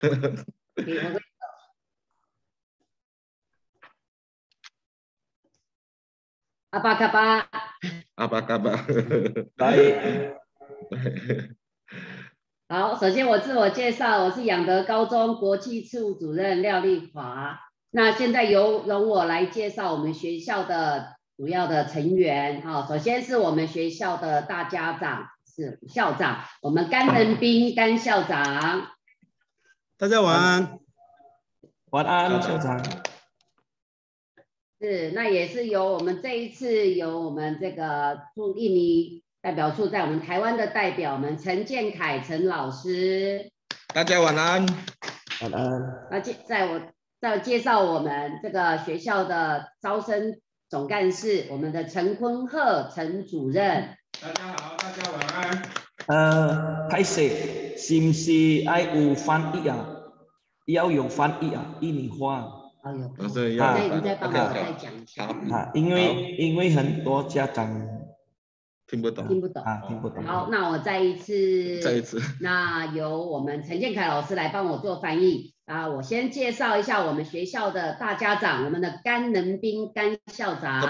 Apa kabar? Apa kabar? Baik。好，首先我自我介绍，我是养德高中国际事务主任廖丽华。那现在容我来介绍我们学校的主要的成员。首先是我们学校的大家长，是校长，我们甘仁彬甘校长。大家晚安。晚安，校长。是，那也是由我们这一次由我们这个驻印尼代表处在我们台湾的代表们陈建凯陈老师。大家晚安。晚安。再介绍我们这个学校的招生总干事，我们的陈坤赫陈主任。大家好，大家晚安。開始是唔是愛有翻譯啊？要有翻譯啊，印尼話。你再帮我再讲一下。因为很多家长听不懂。好，那我再一次。那由我们陈建凯老师来帮我做翻译啊。我先介绍一下我们学校的大家长，我们的甘仁彬甘校长。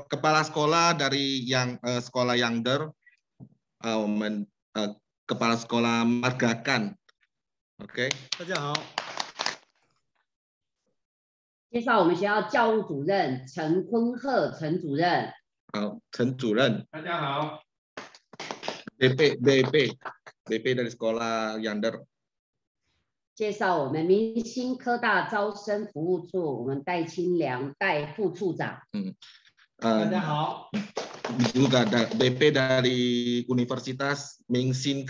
Kepala sekolah dari sekolah Younger, 我们kepala sekolah Margakan. OK， 大家好。介绍我们学校教务主任陈坤赫陈主任。好，陈主任。大家好。BP dari sekolah Younger。介绍我们明星科大招生服务处，我们戴清良戴副处长。大家好。Juga ada BP dari Universitas Mingsin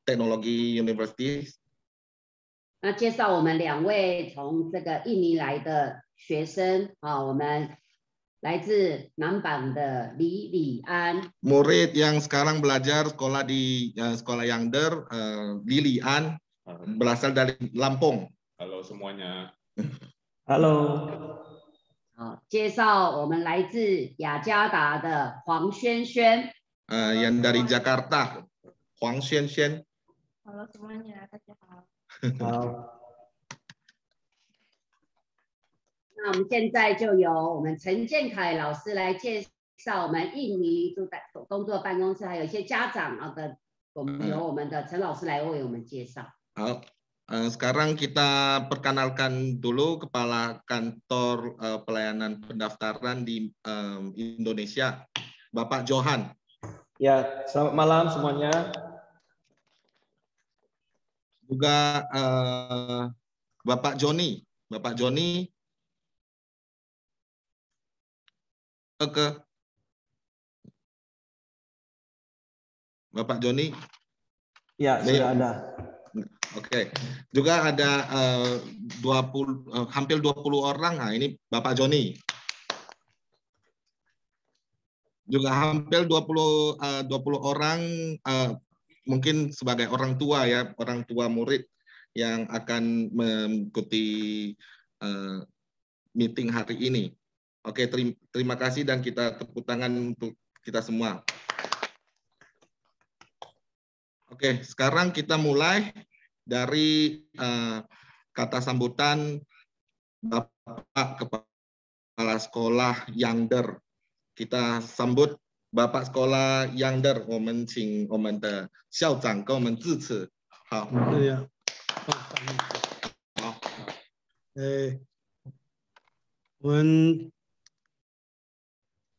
Teknologi University。那介绍我们两位从这个印尼来的学生我们来自南港的李安。Murid yang sekarang belajar sekolah di sekolah Younger, Lilian, berasal dari Lampung. Halo semuanya. Halo。介绍我们来自雅加达的黄轩轩。Yang dari Jakarta, Huang Xuan. Halo semuanya, 大家好。好。那我们现在就由我们陈建凯老师来介绍我们印尼工作办公室，还有一些家长我们由我们的陈老师来为我们介绍。好，sekarang kita perkenalkan dulu Kepala Kantor Pelayanan Pendaftaran di Indonesia, Bapak Johan. Ya, selamat malam semuanya. Juga Bapak Joni. Bapak Joni. Ya, sudah ada. Oke. Juga ada hampir 20 orang. Nah, ini Bapak Joni. Juga hampir 20 orang mungkin sebagai orang tua ya, orang tua murid yang akan mengikuti meeting hari ini. Oke, terima kasih dan kita tepuk tangan untuk kita semua. Oke, sekarang kita mulai dari kata sambutan Bapak Kepala Sekolah Younger. Kita sambut Bapak Sekolah Younger， 我们请我们的校长跟我们致辞。好。对呀。好。我们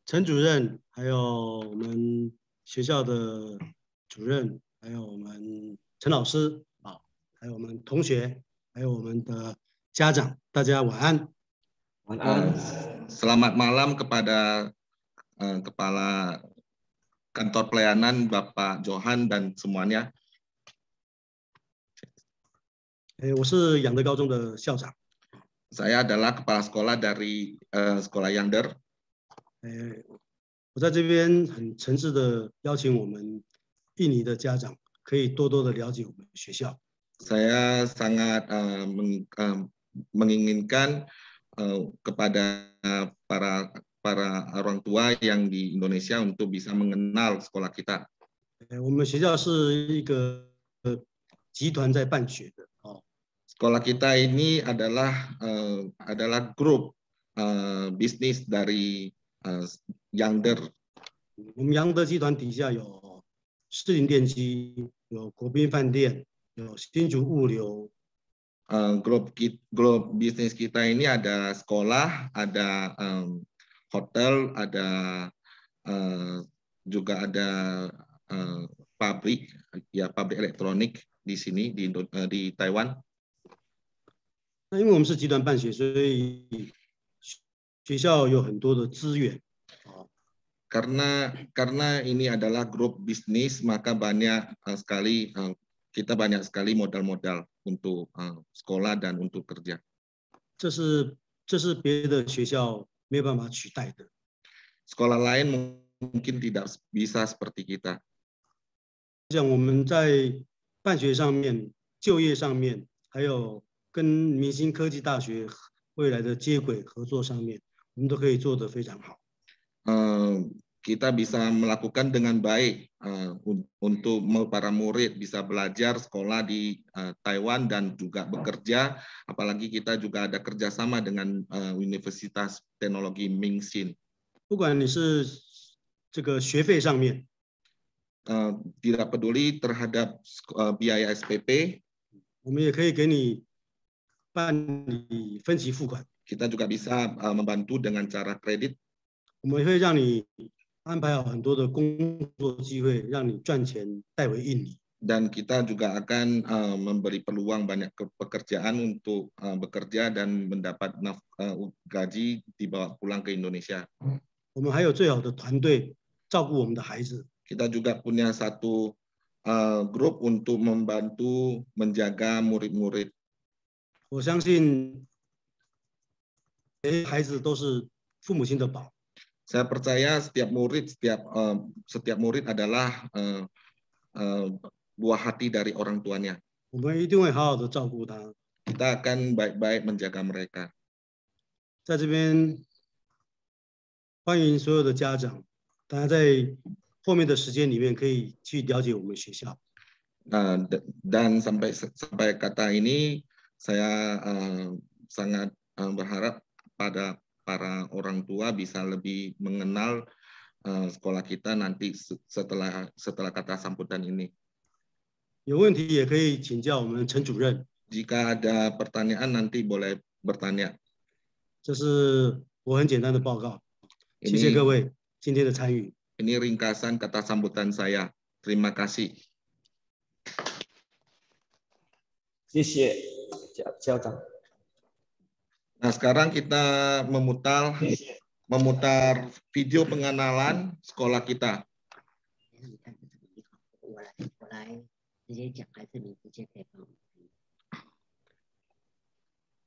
陈主任，还有我们学校的主任，还有我们陈老师还有我们同学，还有我们的家长，大家晚安。晚安。Selamat malam kepada Kepala Kantor Pelayanan Bapak Johan dan semuanya. 我是养德高中的校长。Saya adalah kepala sekolah dari sekolah Younger。我在这边很诚挚的邀请我们印尼的家长，可以多多的了解我们学校。Saya sangat menginginkan kepada para orang tua yang di Indonesia untuk bisa mengenal sekolah kita。我们学校是一个集团在办学的 Sekolah kita ini adalah grup bisnis dari Yangder. 我们杨德集团底下有士林电机，有国宾饭店，有新竹物流。Grup bisnis kita ini ada sekolah, ada hotel, ada juga ada pabrik, ya pabrik elektronik di sini di Taiwan. 那因为我们是集团办学，所以学校有很多的资源。Karena ini adalah grup bisnis, maka kita banyak sekali modal-modal untuk sekolah dan untuk kerja. 这是别的学校没有办法取代的。 Sekolah lain mungkin tidak bisa seperti kita. 像我们在办学上面、就业上面，还有跟明星科技大学未来的接轨合作上面，我们都可以做得非常好。 Kita bisa melakukan dengan baik untuk para murid bisa belajar sekolah di Taiwan dan juga bekerja, apalagi kita juga ada kerjasama dengan Universitas Teknologi Mingxin. 不管你是这个学费上面， tidak peduli terhadap biaya SPP, 我们也可以给你办理分期付款。 kita juga bisa membantu dengan cara kredit. 我们会让你安排好很多的工作机会，让你赚钱带回印尼。 Dan kita juga akan memberi peluang banyak pekerjaan untuk bekerja dan mendapat gaji dibawa pulang ke Indonesia. 我们还有最好的团队照顾我们的孩子。 Kita juga punya satu grup untuk membantu menjaga murid-murid. 我相信每个孩子都是父母亲的宝。 Saya percaya setiap murid adalah buah hati dari orang tuanya. 我们一定会好好的照顾他。 Kita akan baik-baik menjaga mereka. 在这边欢迎所有的家长，大家在后面的时间里面可以去了解我们学校。 Dan sampai kata ini saya sangat berharap pada para orang tua bisa lebih mengenal sekolah kita nanti setelah kata sambutan ini. 有问题也可以请教我们陈主任。 Jika ada pertanyaan nanti boleh bertanya. 这是我很简单的报告，谢谢各位今天的参与。 Ini ringkasan kata sambutan saya. Terima kasih. 谢谢校长。 Nah, sekarang kita memutar video pengenalan sekolah kita. 我来直接讲，还是你直接可以帮我？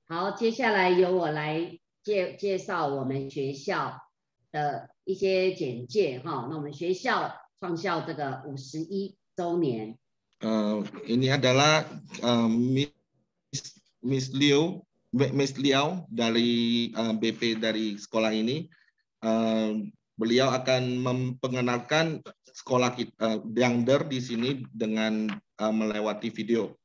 好，接下来由我来介绍我们学校的一些简介哈。那我们学校创校这个51周年。Ini adalah Miss Liao dari BP dari sekolah ini. Beliau akan memperkenalkan sekolah kita Yangder di sini dengan melewati video.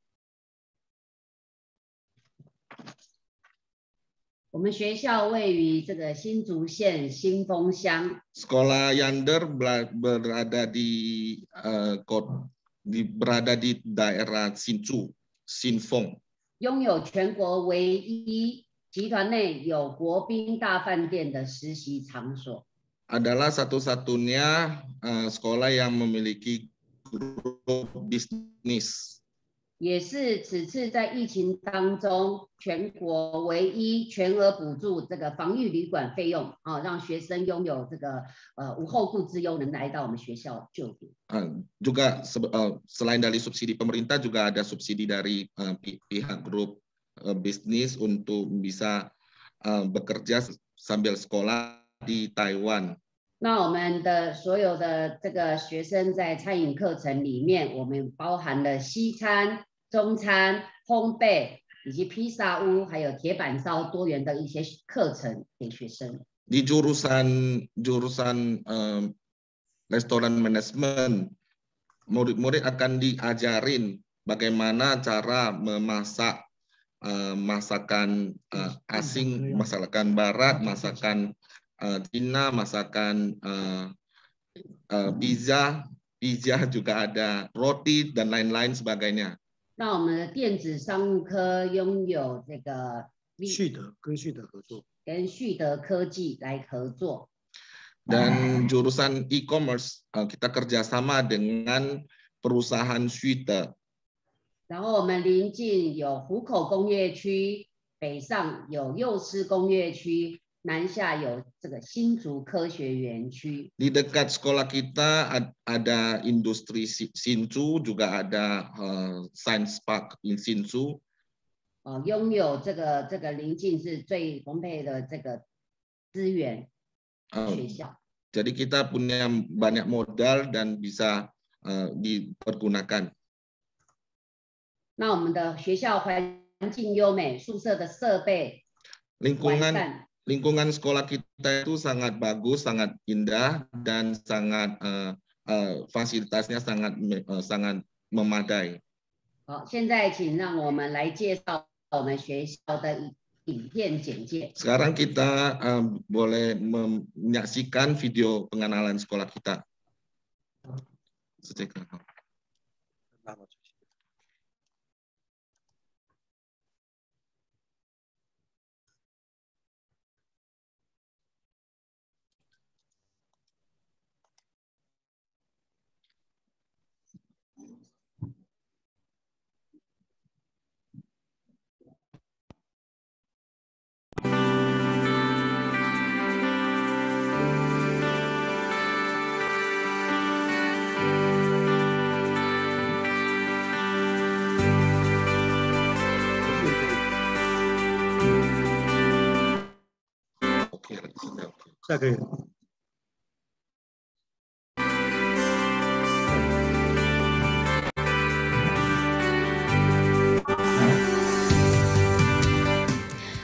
我们学校位于这个新竹县新丰乡。 Sekolah Yangder berada di daerah Hsinchu, Hsinfeng. 拥有全国唯一集团内有国宾大饭店的实习场所。 Adalah satu-satunya sekolah yang memiliki grup bisnis. 也是此次在疫情当中全国唯一全额补助这个防疫旅馆费用啊，让学生拥有这个无后顾之忧，能来到我们学校就读。 Juga selain dari subsidi pemerintah juga ada subsidi dari pihak grup bisnis untuk bisa bekerja sambil sekolah di Taiwan. 那我们的所有的这个学生在餐饮课程里面，我们包含了西餐、中餐、烘焙以及披萨屋，还有铁板烧多元的一些课程给学生。 Di jurusan restoran manajemen, murid-murid akan diajarin bagaimana cara memasak masakan asing, masakan barat, masakan Cina, masakan pizza juga ada, roti dan lain-lain sebagainya. 那我们的电子商务科拥有这个跟旭德合作，跟旭德科技来合作。 Dan jurusan e-commerce kita kerjasama dengan perusahaan Shuite. 然后我们邻近有湖口工业区，北上有幼师工业区，南下有这个新竹科学园区。 Di dekat sekolah kita ada industri Hsinchu, juga ada Science Park in Hsinchu. 拥有这个邻近是最丰沛的这个资源学校。 Jadi kita punya banyak modal dan bisa dipergunakan. 那我们的学校环境优美，宿舍的设备完善。 Lingkungan sekolah kita itu sangat bagus, sangat indah, dan sangat fasilitasnya sangat memadai. 好，现在请让我们来介绍我们学校的影片简介。 Sekarang kita boleh menyaksikan video pengenalan sekolah kita.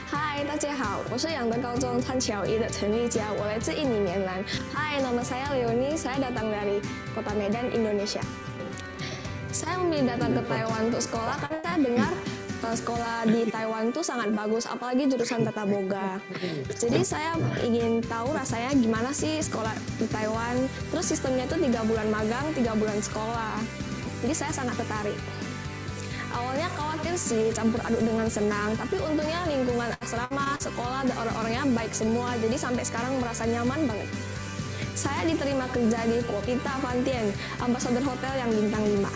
Hai, 大家好，我是养德高中参小一的陈丽佳，我来自印尼棉兰。Hai, nama saya Leonie, saya datang dari Kota Medan, Indonesia. Saya memilih datang ke Taiwan untuk sekolah karena saya dengar sekolah di Taiwan itu sangat bagus, apalagi jurusan Tata Boga. Jadi saya ingin tahu rasanya gimana sih sekolah di Taiwan. Terus sistemnya itu 3 bulan magang, 3 bulan sekolah. Jadi saya sangat tertarik. Awalnya khawatir sih, campur aduk dengan senang. Tapi untungnya lingkungan asrama, sekolah, dan orang-orangnya baik semua. Jadi sampai sekarang merasa nyaman banget. Saya diterima kerja di Kopita Fantien, ambasador hotel yang bintang 5.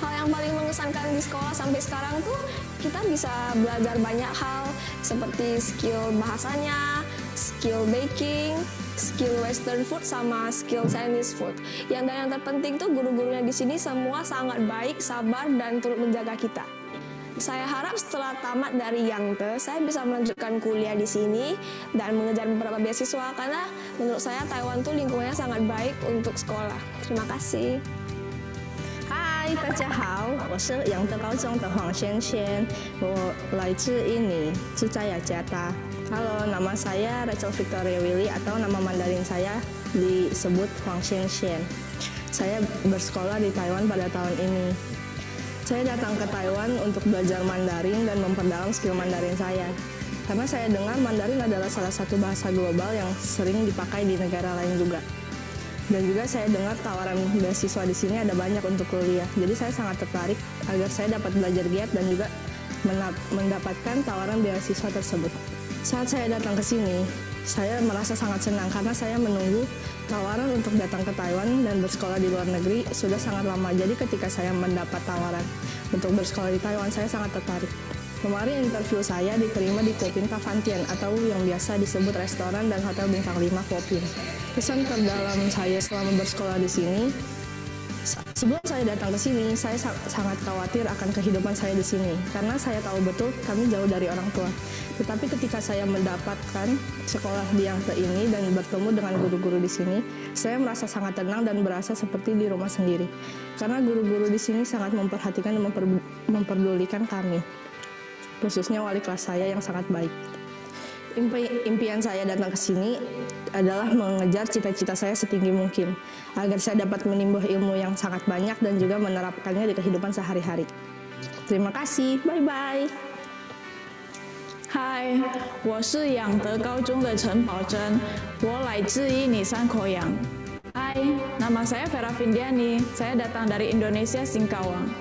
Hal yang paling mengesankan di sekolah sampai sekarang tuh kita bisa belajar banyak hal seperti skill bahasanya, skill baking, skill western food, sama skill Chinese food. Dan yang terpenting tuh guru-gurunya di sini semua sangat baik, sabar, dan turut menjaga kita. Saya harap setelah tamat dari Yangte, saya bisa melanjutkan kuliah di sini dan mengejar beberapa beasiswa karena menurut saya Taiwan tuh lingkungannya sangat baik untuk sekolah. Terima kasih. 嗨，大家好，我是养德高中的黄萱萱，我来自印尼，住在雅加达。Halo, nama saya Rachel Victoria Willy atau nama Mandarin saya disebut Huang Xian. Saya bersekolah di Taiwan pada tahun ini. Saya datang ke Taiwan untuk belajar Mandarin dan memperdalam skill Mandarin saya. Karena saya dengar Mandarin adalah salah satu bahasa global yang sering dipakai di negara lain juga. Dan juga saya dengar tawaran beasiswa di sini ada banyak untuk kuliah. Jadi saya sangat tertarik agar saya dapat belajar giat dan juga mendapatkan tawaran beasiswa tersebut. Saat saya datang ke sini, saya merasa sangat senang karena saya menunggu tawaran untuk datang ke Taiwan dan bersekolah di luar negeri sudah sangat lama. Jadi ketika saya mendapat tawaran untuk bersekolah di Taiwan, saya sangat tertarik. Kemarin interview saya diterima di Kopinta Fantien atau yang biasa disebut restoran dan hotel bintang 5 Kopin. Kesan terdalam saya selama bersekolah di sini, sebelum saya datang ke sini, saya sangat khawatir akan kehidupan saya di sini karena saya tahu betul kami jauh dari orang tua. Tetapi ketika saya mendapatkan sekolah di Yangte ini dan bertemu dengan guru-guru di sini, saya merasa sangat tenang dan berasa seperti di rumah sendiri. Karena guru-guru di sini sangat memperhatikan dan memperdulikan kami. Khususnya wali kelas saya yang sangat baik. Impian saya datang ke sini adalah mengejar cita-cita saya setinggi mungkin, agar saya dapat menimbuh ilmu yang sangat banyak dan juga menerapkannya di kehidupan sehari-hari. Terima kasih, bye-bye. 嗨，我是仰德高中的陈宝珍，我来自印尼山口洋。Hai, nama saya Vera Vindiani, saya datang dari Indonesia Singkawang.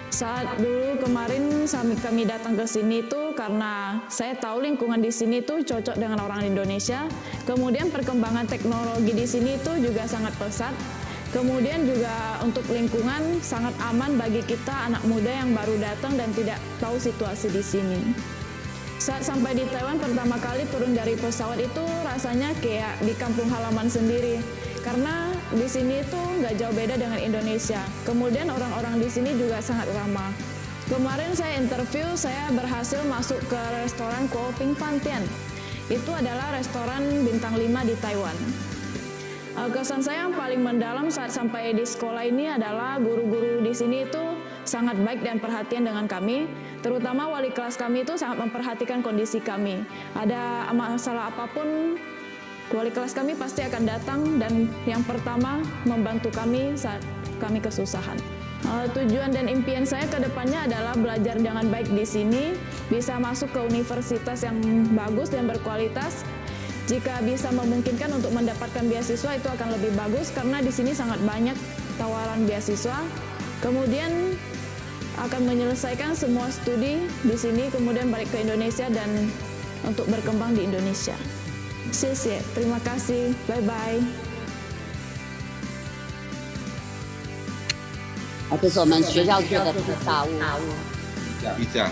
Saat dulu kemarin kami datang ke sini tuh karena saya tahu lingkungan di sini tuh cocok dengan orang Indonesia. Kemudian perkembangan teknologi di sini tuh juga sangat pesat. Kemudian juga untuk lingkungan sangat aman bagi kita anak muda yang baru datang dan tidak tahu situasi di sini. Saat sampai di Taiwan pertama kali turun dari pesawat itu rasanya kayak di kampung halaman sendiri. Karena di sini itu nggak jauh beda dengan Indonesia. Kemudian orang-orang di sini juga sangat ramah. Kemarin saya interview, saya berhasil masuk ke restoran Kuo Ping Fan Tian. Itu adalah restoran bintang 5 di Taiwan. Kesan saya yang paling mendalam saat sampai di sekolah ini adalah guru-guru di sini itu sangat baik dan perhatian dengan kami. Terutama wali kelas kami itu sangat memperhatikan kondisi kami. Ada masalah apapun, wali kelas kami pasti akan datang dan yang pertama membantu kami saat kami kesusahan. Tujuan dan impian saya ke depannya adalah belajar dengan baik di sini, bisa masuk ke universitas yang bagus dan berkualitas. Jika bisa memungkinkan untuk mendapatkan beasiswa itu akan lebih bagus karena di sini sangat banyak tawaran beasiswa. Kemudian akan menyelesaikan semua studi di sini, kemudian balik ke Indonesia dan untuk berkembang di Indonesia. 谢谢，terima kasih，拜拜。这是我们学校做的披萨屋。披萨。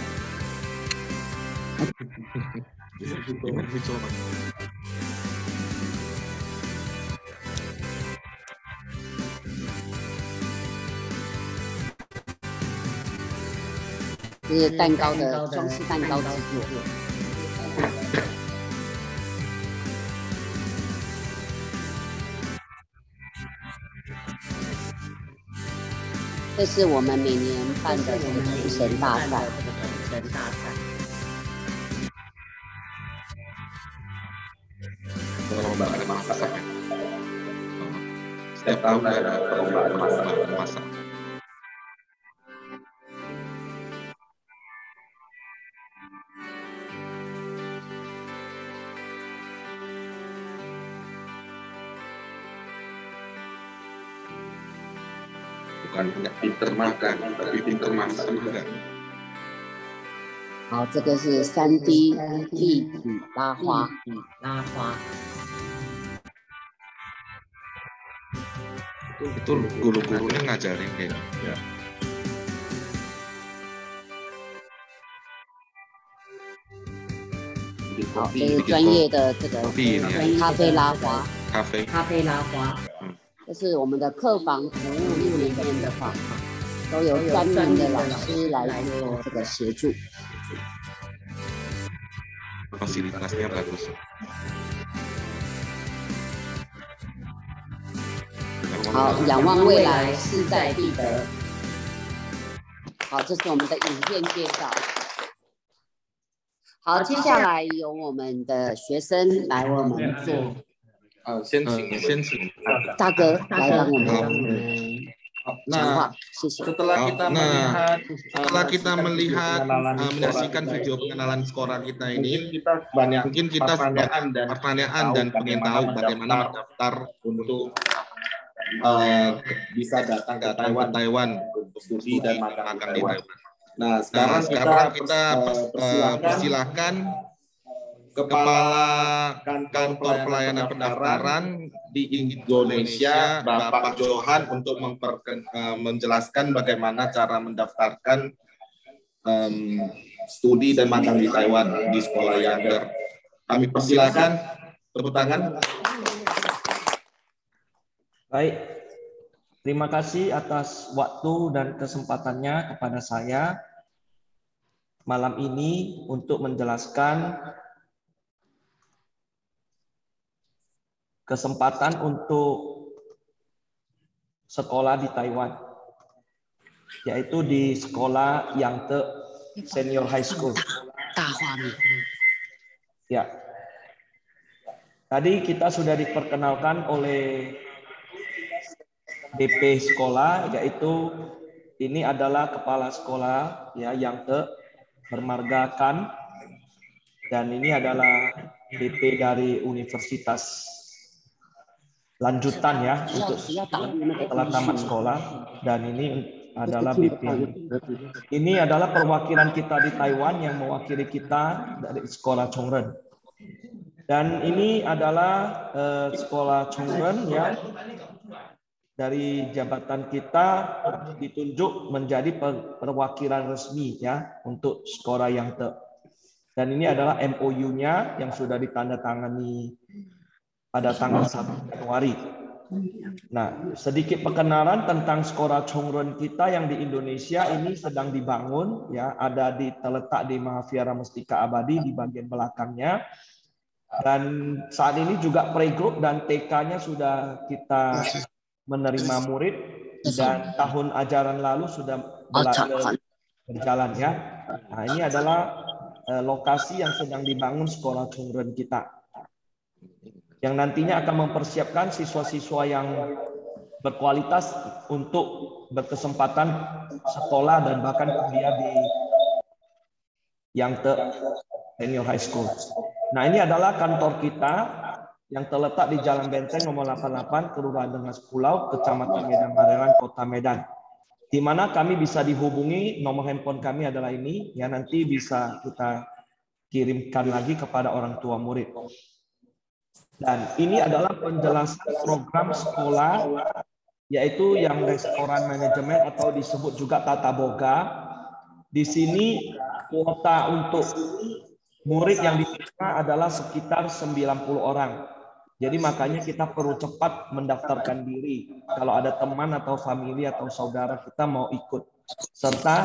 这是蛋糕的装饰蛋糕制作。这是我们每年办的厨神大赛。Perlombaan masak. Setiap tahun ada perlombaan masak. Bukan hanya pinter makan, tapi pinter masak juga. 好，这个是3D 立体拉花。Itu guru-gurunya ngajarin deh. Ya.好，这是专业的这个咖啡拉花。咖啡拉花。这是我们的客房服务里面的话，都有专门的老师来做这个协助。Fasilitasnya bagus. 好，仰望未来，势在必得。好，这是我们的影片介绍。好，接下来由我们的学生来为我们做。先请大哥来帮我们讲话，谢谢。Setelah kita melihat menyaksikan video pengenalan sekolah kita ini, mungkin kita pertanyaan dan pengen tahu bagaimana mendaftar untuk bisa datang ke Taiwan untuk studi dan magang di Taiwan. Nah, sekarang kita persilahkan Kepala Kantor Pelayanan Pendaftaran di Indonesia, Bapak Johan, untuk menjelaskan bagaimana cara mendaftarkan studi dan magang di Taiwan di sekolah Yander. Kami persilahkan, tepuk tangan. Baik, terima kasih atas waktu dan kesempatannya kepada saya malam ini untuk menjelaskan kesempatan untuk sekolah di Taiwan, yaitu di sekolah Yangde Senior High School. Ya, tadi kita sudah diperkenalkan oleh DP sekolah, yaitu ini adalah kepala sekolah ya yang bermargakan, dan ini adalah BP dari Universitas lanjutan ya untuk setelah tamat sekolah, dan ini adalah BP. Ini adalah perwakilan kita di Taiwan yang mewakili kita dari sekolah Chongren. Dan ini adalah sekolah Chongren ya, dari jabatan kita ditunjuk menjadi perwakilan resmi ya untuk sekolah yang dan ini adalah MOU-nya yang sudah ditandatangani pada tanggal 1 Januari. Nah, sedikit perkenalan tentang sekolah Chongren kita yang di Indonesia ini sedang dibangun ya, terletak di Mahaviara Mustika Abadi di bagian belakangnya. Dan saat ini juga playgroup dan TK-nya sudah kita menerima murid, dan tahun ajaran lalu sudah berjalan ya. Nah, ini adalah lokasi yang sedang dibangun sekolah Chongren kita, yang nantinya akan mempersiapkan siswa-siswa yang berkualitas untuk berkesempatan sekolah dan bahkan kuliah di yang senior high school. Nah, ini adalah kantor kita yang terletak di Jalan Benteng nomor 88, Kelurahan Dengas Pulau, Kecamatan Medan Barelang, Kota Medan. Di mana kami bisa dihubungi, nomor handphone kami adalah ini, ya nanti bisa kita kirimkan lagi kepada orang tua murid. Dan ini adalah penjelasan program sekolah, yaitu yang restoran manajemen atau disebut juga tata boga. Di sini kuota untuk murid yang diterima adalah sekitar 90 orang. Jadi makanya kita perlu cepat mendaftarkan diri. Kalau ada teman atau famili atau saudara kita mau ikut. Serta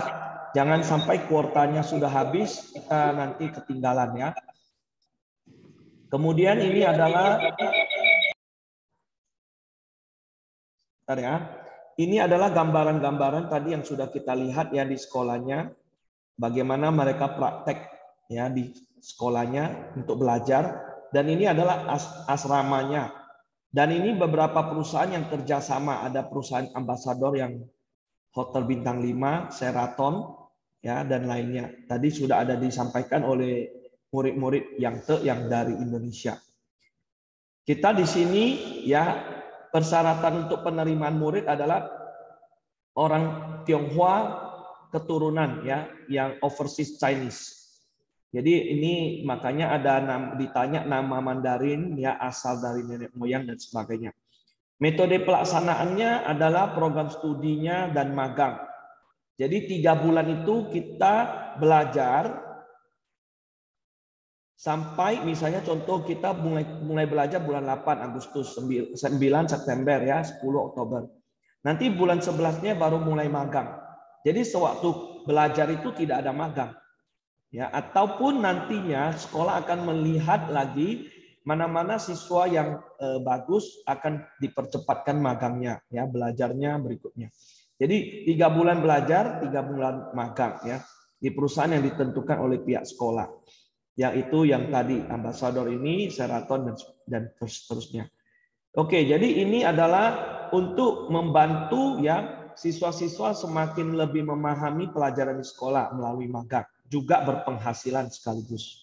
jangan sampai kuotanya sudah habis, kita nanti ketinggalan ya. Kemudian ini adalah ini adalah gambaran-gambaran tadi yang sudah kita lihat ya di sekolahnya. Bagaimana mereka praktek ya di sekolahnya untuk belajar. Dan ini adalah asramanya. Dan ini beberapa perusahaan yang kerjasama. Ada perusahaan ambasador yang Hotel Bintang 5, Sheraton, ya dan lainnya. Tadi sudah ada disampaikan oleh murid-murid yang dari Indonesia. Kita di sini ya persyaratan untuk penerimaan murid adalah orang Tionghoa keturunan ya yang overseas Chinese. Jadi ini makanya ada ditanya nama Mandarin ya asal dari nenek moyang dan sebagainya. Metode pelaksanaannya adalah program studinya dan magang. Jadi 3 bulan itu kita belajar sampai misalnya contoh kita mulai belajar bulan 8 Agustus, 9 September ya, 10 Oktober. Nanti bulan 11-nya baru mulai magang. Jadi sewaktu belajar itu tidak ada magang. Ya, ataupun nantinya sekolah akan melihat lagi mana-mana siswa yang bagus akan dipercepatkan magangnya, ya belajarnya berikutnya. Jadi 3 bulan belajar, 3 bulan magang ya di perusahaan yang ditentukan oleh pihak sekolah. Yang itu yang tadi ambasador ini, Sheraton dan seterusnya. Oke, jadi ini adalah untuk membantu ya siswa-siswa semakin lebih memahami pelajaran di sekolah melalui magang. Juga berpenghasilan sekaligus.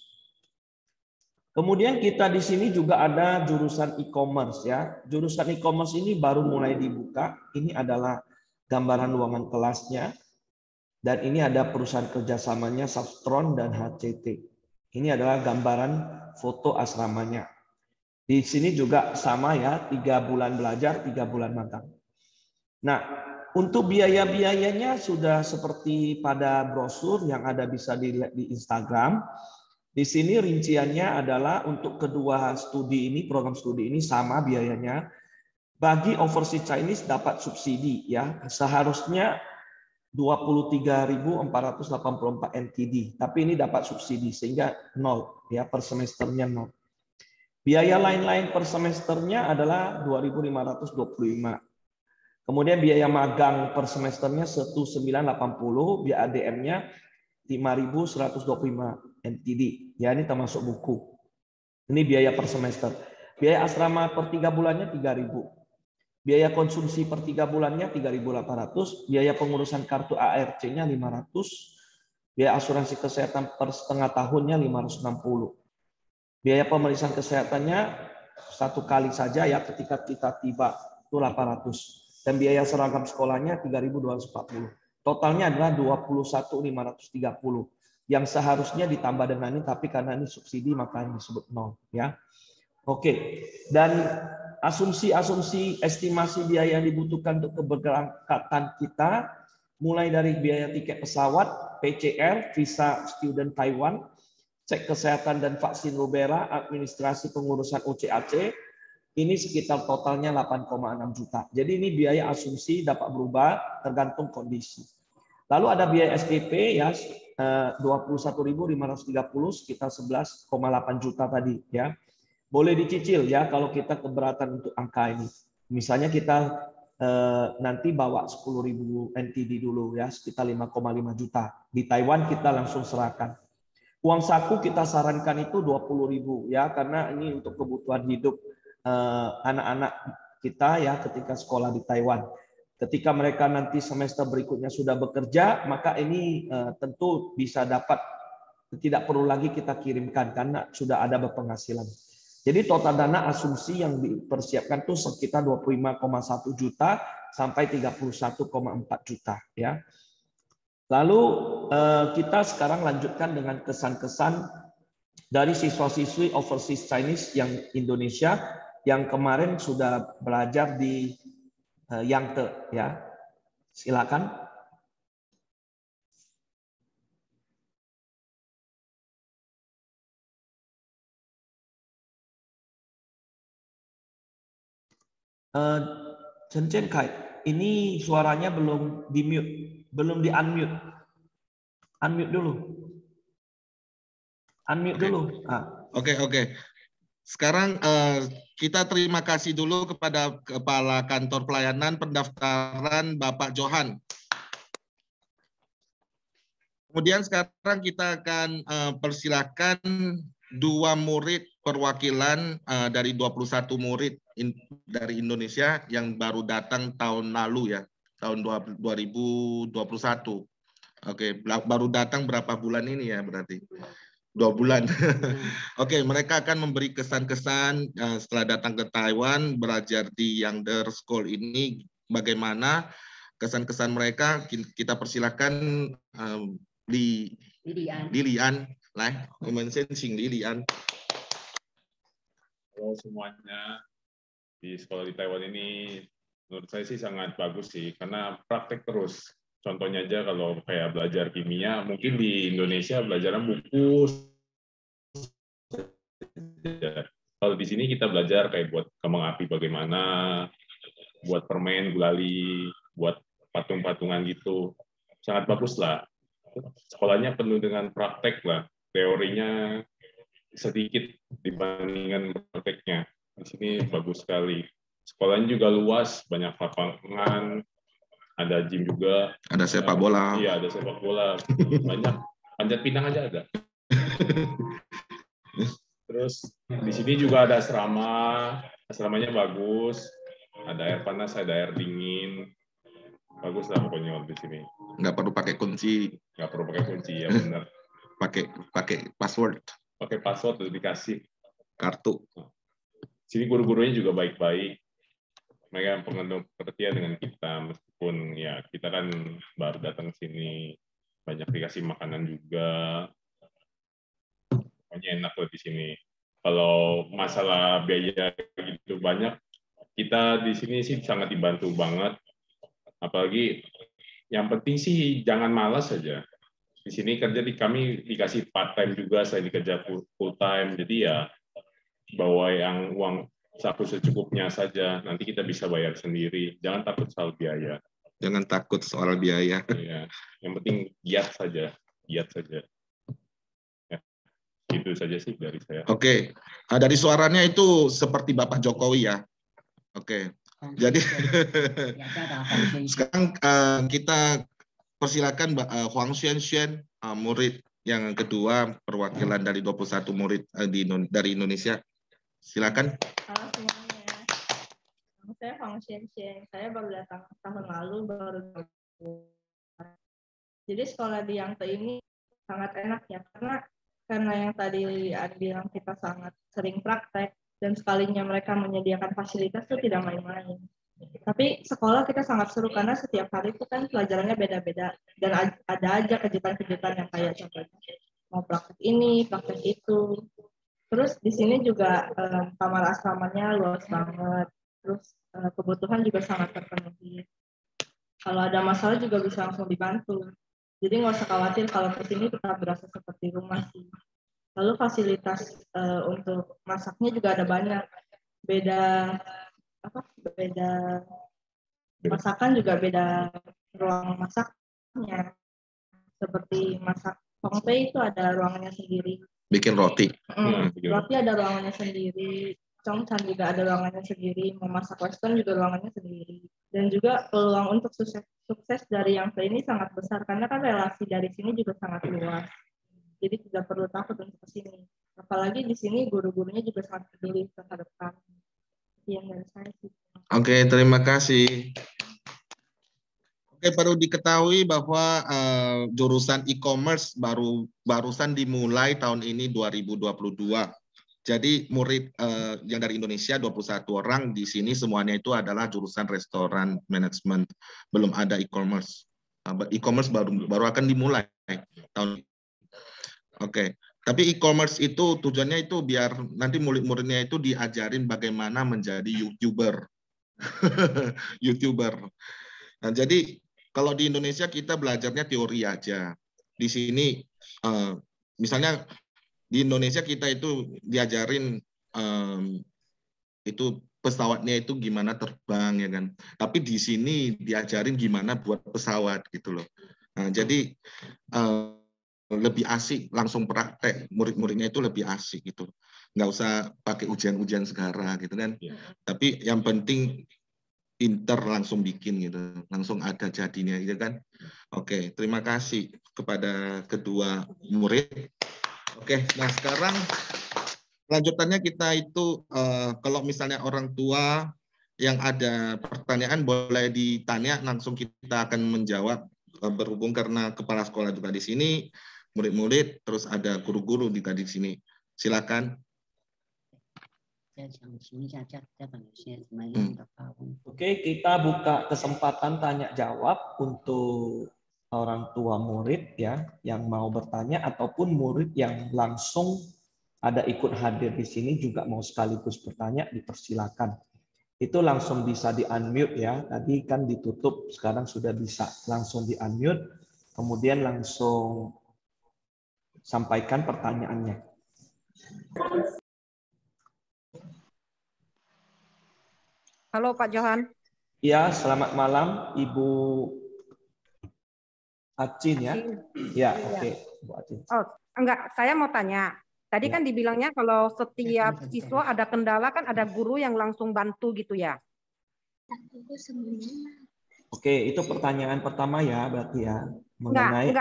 Kemudian kita di sini juga ada jurusan e-commerce ya. Jurusan e-commerce ini baru mulai dibuka. Ini adalah gambaran ruangan kelasnya. Dan ini ada perusahaan kerjasamanya Subtron dan HCT. Ini adalah gambaran foto asramanya. Di sini juga sama ya, 3 bulan belajar, 3 bulan magang. Nah, untuk biaya-biayanya sudah seperti pada brosur yang ada bisa dilihat di Instagram. Di sini rinciannya adalah untuk kedua studi ini, program studi ini sama biayanya. Bagi overseas Chinese dapat subsidi ya. Seharusnya 23.484 NTD, tapi ini dapat subsidi sehingga 0 ya per semesternya 0. Biaya lain-lain per semesternya adalah 2.525. Kemudian biaya magang per semesternya 1.980, biaya ADM-nya 5.125 NTD. Ya, ini termasuk buku. Ini biaya per semester. Biaya asrama per 3 bulannya 3.000. Biaya konsumsi per 3 bulannya 3.800, biaya pengurusan kartu ARC-nya 500, biaya asuransi kesehatan per setengah tahunnya 560. Biaya pemeriksaan kesehatannya satu kali saja ya ketika kita tiba itu 800. Dan biaya seragam sekolahnya 3.240. Totalnya adalah 21.530. Yang seharusnya ditambah dengan ini, tapi karena ini subsidi maka disebut nol ya. Oke. Dan asumsi estimasi biaya yang dibutuhkan untuk keberangkatan kita mulai dari biaya tiket pesawat, PCR, visa student Taiwan, cek kesehatan dan vaksin rubella, administrasi pengurusan OCAC, ini sekitar totalnya 8,6 juta. Jadi ini biaya asumsi dapat berubah tergantung kondisi. Lalu ada biaya SPP ya 21.530 sekitar 11,8 juta tadi ya. Boleh dicicil ya kalau kita keberatan untuk angka ini. Misalnya kita nanti bawa 10.000 NTD dulu ya sekitar 5,5 juta. Di Taiwan kita langsung serahkan. Uang saku kita sarankan itu 20.000 ya karena ini untuk kebutuhan hidup anak-anak kita ya ketika sekolah di Taiwan. Ketika mereka nanti semester berikutnya sudah bekerja, maka ini tentu bisa dapat, tidak perlu lagi kita kirimkan karena sudah ada berpenghasilan. Jadi total dana asumsi yang dipersiapkan itu sekitar 25,1 juta sampai 31,4 juta ya. Lalu kita sekarang lanjutkan dengan kesan-kesan dari siswa-siswi overseas Chinese yang Indonesia yang kemarin sudah belajar di Yangtze ya. Silakan. Chen Chen Kai, ini suaranya belum di-mute, belum di-unmute. Unmute dulu. Unmute dulu. Oke. Sekarang kita terima kasih dulu kepada Kepala Kantor Pelayanan Pendaftaran Bapak Johan. Kemudian sekarang kita akan persilakan 2 murid perwakilan dari 21 murid dari Indonesia yang baru datang tahun lalu ya, tahun 2021. Oke, baru datang berapa bulan ini ya berarti? 2 bulan. Oke, mereka akan memberi kesan-kesan setelah datang ke Taiwan, belajar di Yangtze School ini, bagaimana kesan-kesan mereka. Kita persilakan Lilian. Lilian. Halo semuanya, di sekolah di Taiwan ini menurut saya sih sangat bagus sih, karena praktek terus. Contohnya aja kalau kayak belajar kimia, mungkin di Indonesia belajarnya buku. Kalau di sini kita belajar kayak buat kembang api bagaimana, buat permen, gulali, buat patung-patungan gitu. Sangat bagus lah. Sekolahnya penuh dengan praktek lah. Teorinya sedikit dibandingkan prakteknya. Di sini bagus sekali. Sekolahnya juga luas, banyak lapangan, ada gym juga. Ada sepak bola. Iya, ada sepak bola. Banyak. Panjat pinang aja ada. Terus di sini juga ada asrama. Asramanya bagus. Ada air panas, ada air dingin. Bagus lah pokoknya di sini. Nggak perlu pakai kunci. Nggak perlu pakai kunci, ya benar. pakai password. Pakai password udah dikasih. Kartu. Sini guru-gurunya juga baik-baik. Mereka penuh perhatian dengan kita, meskipun ya kita kan baru datang sini, banyak dikasih makanan juga. Pokoknya enak loh di sini. Kalau masalah biaya gitu banyak, kita di sini sih sangat dibantu banget. Apalagi yang penting sih jangan malas saja. Di sini kerja kami dikasih part time juga, saya dikerja full time. Jadi ya bawa yang uang saku secukupnya saja. Nanti kita bisa bayar sendiri. Jangan takut soal biaya. Jangan takut soal biaya. Ya, yang penting giat saja. Giat saja. Ya, itu saja sih dari saya. Oke. Dari suaranya itu seperti Bapak Jokowi ya. Oke. Jadi sekarang kita persilakan Huang Xuan, murid yang kedua, perwakilan dari 21 murid dari Indonesia. Silakan. Halo semuanya. Saya Hong Xian. Saya baru datang tahun lalu, jadi sekolah di Yangte ini sangat enak ya, karena yang tadi Adi bilang kita sangat sering praktek, dan sekalinya mereka menyediakan fasilitas itu tidak main-main. Tapi sekolah kita sangat seru karena setiap hari itu kan pelajarannya beda-beda, dan ada aja kejutan-kejutan yang kayak contohnya mau praktek ini, praktek itu. Terus di sini juga kamar asramanya luas banget, terus kebutuhan juga sangat terpenuhi. Kalau ada masalah juga bisa langsung dibantu. Jadi nggak usah khawatir kalau ke sini tetap berasa seperti rumah sih. Lalu fasilitas untuk masaknya juga ada banyak. Beda masakan juga beda ruang masaknya. Seperti masak Hongpei itu ada ruangannya sendiri. Bikin roti. Roti ada ruangannya sendiri. Chongchan juga ada ruangannya sendiri. Memasak Western juga ruangannya sendiri. Dan juga peluang untuk sukses dari Yangte ini sangat besar karena kan relasi dari sini juga sangat luas. Jadi tidak perlu takut untuk ke sini. Apalagi di sini guru-gurunya juga sangat peduli terhadap kami. Yang dari saya sih. Oke, terima kasih. Oke, perlu diketahui bahwa jurusan e-commerce barusan dimulai tahun ini 2022. Jadi murid yang dari Indonesia 21 orang di sini semuanya itu adalah jurusan restoran management. Belum ada e-commerce. E-commerce baru akan dimulai tahun ini. Oke. Tapi e-commerce itu tujuannya itu biar nanti murid-muridnya itu diajarin bagaimana menjadi YouTuber. YouTuber. Nah, jadi kalau di Indonesia kita belajarnya teori aja. Di sini misalnya di Indonesia kita itu diajarin itu pesawatnya itu gimana terbang ya kan. Tapi di sini diajarin gimana buat pesawat gitu loh. Nah, jadi lebih asik langsung praktek, murid-muridnya itu lebih asik gitu. Nggak usah pakai ujian-ujian segala gitu kan. Tapi yang penting pinter langsung bikin gitu, langsung ada jadinya gitu kan. Oke, terima kasih kepada kedua murid. Oke, nah sekarang lanjutannya kita itu kalau misalnya orang tua yang ada pertanyaan boleh ditanya, langsung kita akan menjawab berhubung karena kepala sekolah juga di sini, murid-murid, terus ada guru-guru di sini. Silakan. Oke, kita buka kesempatan tanya jawab untuk orang tua murid ya yang mau bertanya ataupun murid yang langsung ada ikut hadir di sini juga mau sekaligus bertanya, dipersilakan. Itu langsung bisa di-unmute ya. Tadi kan ditutup, sekarang sudah bisa langsung di-unmute, kemudian langsung sampaikan pertanyaannya. Halo Pak Johan. Ya, selamat malam Ibu Acin ya. Ya, oke, Bu Acin. Oh, enggak, saya mau tanya. Tadi kan dibilangnya kalau setiap siswa ada kendala kan ada guru yang langsung bantu gitu ya. Oke, itu pertanyaan pertama ya berarti ya mengenai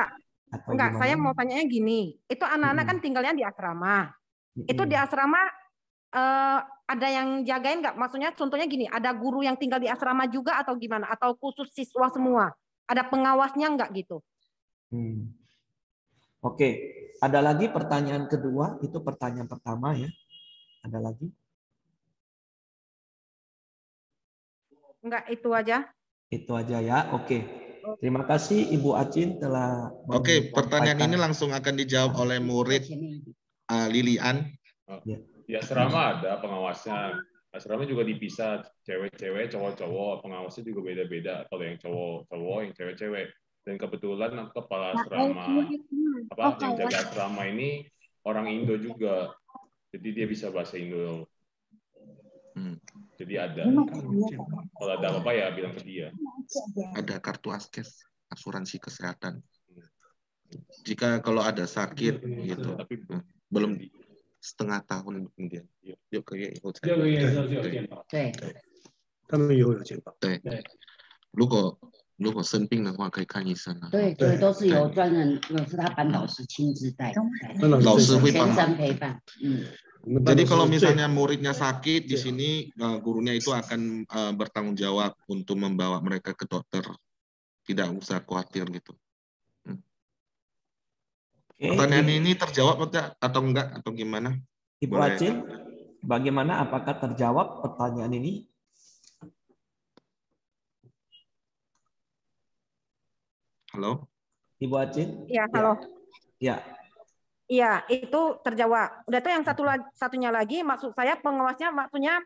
Enggak, saya mau tanyanya gini. Itu anak-anak kan tinggalnya di asrama. Itu di asrama ada yang jagain nggak? Maksudnya contohnya gini, ada guru yang tinggal di asrama juga atau gimana? Atau khusus siswa semua? Ada pengawasnya nggak gitu? Oke, ada lagi pertanyaan kedua, itu pertanyaan pertama ya. Ada lagi? Enggak, itu aja. Itu aja ya, oke. Terima kasih Ibu Acin telah. Oke, pertanyaan ini langsung akan dijawab oleh murid Lilian. Di asrama ada pengawasnya. Asrama juga dipisah cewek-cewek, cowok-cowok. Pengawasnya juga beda-beda. Kalau yang cowok-cowok, yang cewek-cewek. Dan kebetulan kepala asrama, yang jaga asrama ini orang Indo juga. Jadi dia bisa bahasa Indo. Jadi ada. Kalau ada apa-apa ya bilang ke dia. Ada kartu askes, asuransi kesehatan. Jika kalau ada sakit gitu, belum setengah tahun kemudian. Yuk kayak ikut saya. 如果生病的话，可以看医生啊。对，都是有专人，是他班导师亲自带，老师会帮忙全程陪伴。Jadi kalau misalnya muridnya sakit di sini, gurunya itu akan bertanggung jawab untuk membawa mereka ke dokter. Tidak usah khawatir gitu. Pertanyaan ini terjawab atau enggak atau gimana? Ibu Acin, bagaimana? Apakah terjawab pertanyaan ini? Halo? Ibu Acin? Iya, halo. Ya. Iya, itu terjawab. Udah tuh yang satunya lagi, maksud saya pengawasnya, maksudnya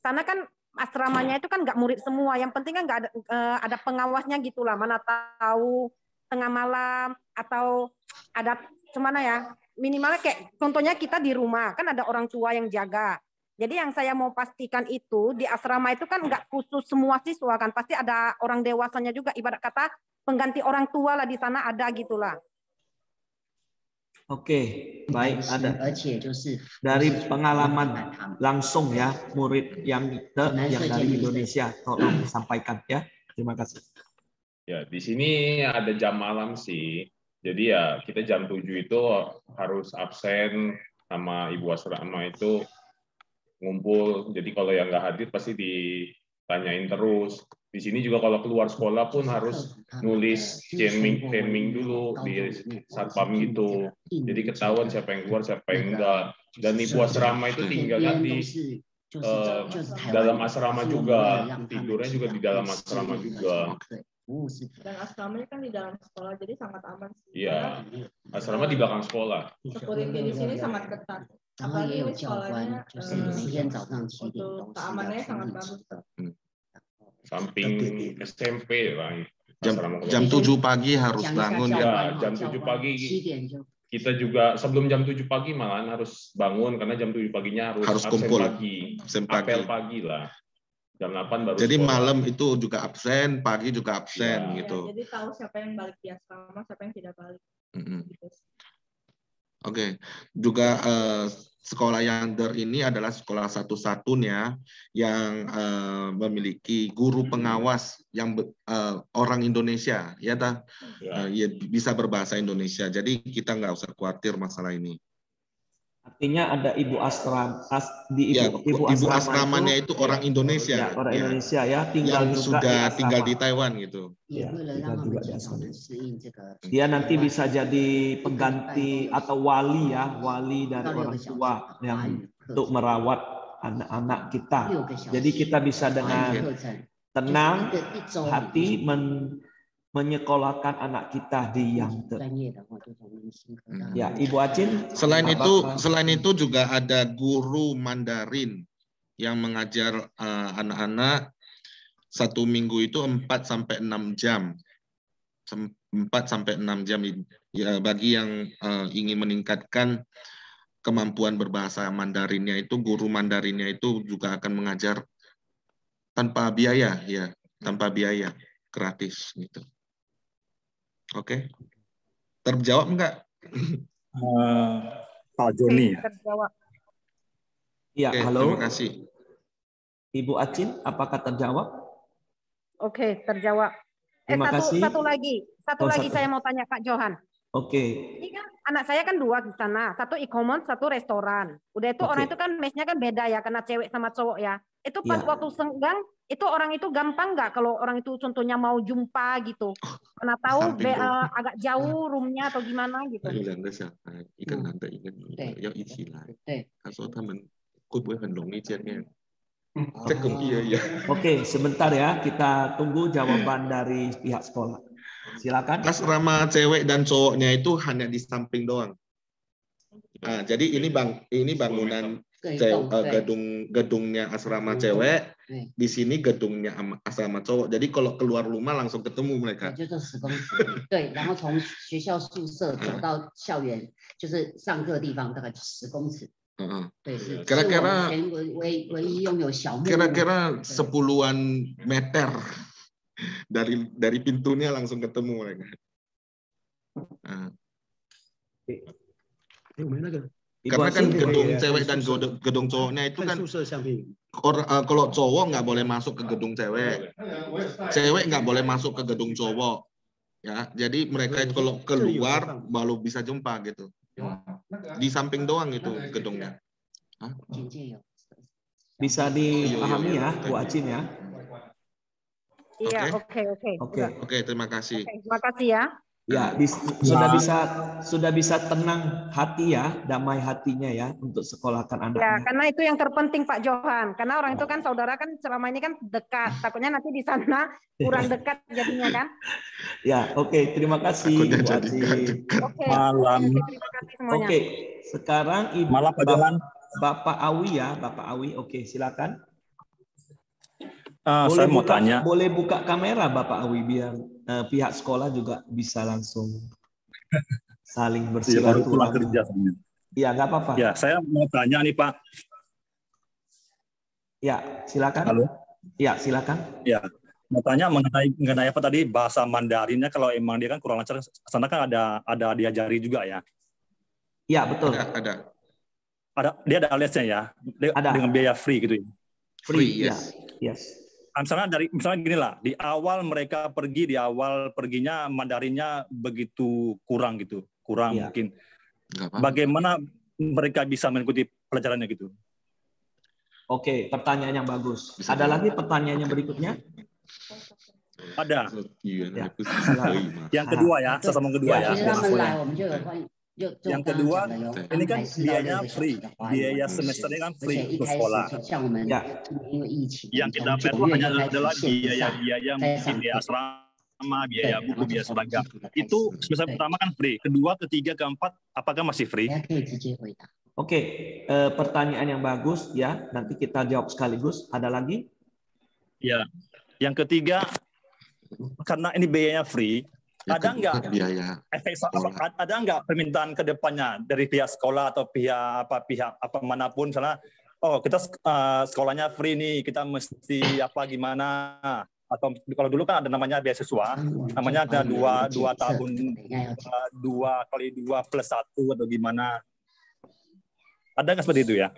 sana kan asramanya itu kan nggak murid semua. Yang penting kan nggak ada pengawasnya gitulah. Mana tahu tengah malam atau ada gimana ya? Minimalnya kayak contohnya kita di rumah kan ada orang tua yang jaga. Jadi yang saya mau pastikan itu di asrama itu kan nggak khusus semua siswa kan, pasti ada orang dewasanya juga. Ibarat kata pengganti orang tua lah di sana ada gitulah. Oke, baik, ada dari pengalaman langsung ya murid yang dari Indonesia, tolong disampaikan ya. Terima kasih. Ya, di sini ada jam malam sih. Jadi ya kita jam 7 itu harus absen sama ibu asrama itu ngumpul. Jadi kalau yang nggak hadir pasti ditanyain terus. Di sini juga kalau keluar sekolah pun harus nulis timing dulu di satpam gitu. Jadi ketahuan siapa yang keluar, siapa yang enggak. Dan ibu asrama itu tinggalnya di dalam asrama juga. Tidurnya juga di dalam asrama juga. Dan asramanya kan di dalam sekolah, jadi sangat aman sih. Iya, asrama di belakang sekolah. Security di sini sangat ketat. Apalagi ini sekolahnya untuk keamanannya sangat bagus. Samping SMP lah. Jam 7 pagi harus bangun. Ya, jam 7 pagi kita juga sebelum jam 7 pagi malahan harus bangun karena jam 7 paginya harus kumpul pagi. Apel pagi lah. Jam 8 baru jadi sekolah. Malam itu juga absen, pagi juga absen gitu. Ya, jadi tahu siapa yang balik di asrama, siapa yang tidak balik. Gitu. Oke. Juga sekolah Yangder ini adalah sekolah satu-satunya yang memiliki guru pengawas yang orang Indonesia, ya ta? Ya, bisa berbahasa Indonesia. Jadi kita nggak usah khawatir masalah ini. Artinya ada ibu asrama ibu asramanya itu orang Indonesia, orang Indonesia ya, tinggal yang sudah tinggal di Taiwan gitu. Ya, dia nanti bisa jadi pengganti atau wali ya, wali dari orang tua yang untuk merawat anak-anak kita. Jadi kita bisa dengan tenang hati menyekolahkan anak kita di Yangder. Ya, Ibu Acin. Selain itu juga ada guru Mandarin yang mengajar anak-anak satu minggu itu 4-6 jam. 4-6 jam ya, bagi yang ingin meningkatkan kemampuan berbahasa Mandarinnya itu, guru Mandarinnya itu juga akan mengajar tanpa biaya ya, tanpa biaya, gratis gitu. Oke. Terjawab enggak? Pak Joni. Terjawab. Ya, halo. Terima kasih. Ibu Acin, apakah terjawab? Oke, terjawab. Terima kasih. Satu lagi saya mau tanya Kak Johan. Oke. Ini kan anak saya kan 2 di sana, satu e-commerce, satu restoran. Udah itu orang itu kan mesnya kan beda ya, karena cewek sama cowok ya. Itu pas waktu senggang, itu orang itu gampang nggak kalau orang itu contohnya mau jumpa gitu? Karena tahu agak jauh roomnya atau gimana gitu. Oke, sebentar ya, kita tunggu jawaban dari pihak sekolah. Silakan. Asrama cewek dan cowoknya itu hanya di samping doang. Nah, jadi ini bangunan gedungnya asrama cewek, di sini gedungnya asrama cowok. Jadi kalau keluar rumah langsung ketemu mereka. Kira-kira 10-an meter dari pintunya langsung ketemu mereka. Karena kan gedung cewek dan gedung cowoknya itu kan kalau cowok nggak boleh masuk ke gedung cewek, cewek nggak boleh masuk ke gedung cowok, ya. Jadi mereka itu kalau keluar baru bisa jumpa gitu. Di samping doang itu gedungnya. Bisa dipahami ya, Bu Acin ya. Iya, Oke. oke. Oke, terima kasih. Oke, terima kasih ya. Ya, sudah bisa tenang hati ya, damai hatinya ya untuk sekolahkan Ya, anaknya. karena itu yang terpenting Pak Johan. Karena orang itu kan saudara kan selama ini kan dekat. Takutnya nanti di sana kurang dekat jadinya kan. Ya, oke. Terima kasih Bu Acin. Oke. Malam. Oke, terima kasih semuanya. Oke, sekarang Ibu Malam Pak Johan. Bapak Awi ya, Bapak Awi. Oke, silakan. Saya mau tanya. Boleh buka kamera Bapak Awi biar pihak sekolah juga bisa langsung saling Iya, baru pulang bersilaturahmi. kerja. Iya, nggak apa-apa. Ya, saya mau tanya nih Pak. Ya, silakan. Halo. Ya, silakan. Ya, mau tanya mengenai apa tadi bahasa Mandarinnya, kalau emang dia kan kurang lancar, sana kan ada diajari juga ya. Ya, betul. Ada. Dia ada lesnya ya. Ada. Dengan biaya free gitu ya. Free, yes. Yes. Misalnya gini lah, di awal perginya Mandarinnya begitu kurang gitu, Iya. mungkin. Nggak apa-apa. Bagaimana mereka bisa mengikuti pelajarannya gitu? Oke, pertanyaan yang bagus. Ada lagi pertanyaan yang berikutnya? Ada. Ya. Yang kedua ya, sesama kedua ya. 其实他们来，我们就有欢迎。 Yang kedua, ini kan biayanya free, biaya semesternya kan free untuk sekolah. Yang kita bayar hanya adalah biaya mungkin biaya asrama, biaya buku, biaya seragam. Itu semester pertama kan free. Kedua, ketiga, keempat, apakah masih free? Oke, pertanyaan yang bagus ya. Nanti kita jawab sekaligus. Ada lagi? Ya. Yang ketiga, karena ini biayanya free. Ada nggak ada nggak permintaan ke depannya dari pihak sekolah atau pihak apa manapun, misalnya kita sekolahnya free nih, kita mesti gimana, atau kalau dulu kan ada namanya beasiswa, namanya ada dua tahun 2 × 2 + 1 atau gimana, ada nggak seperti itu ya?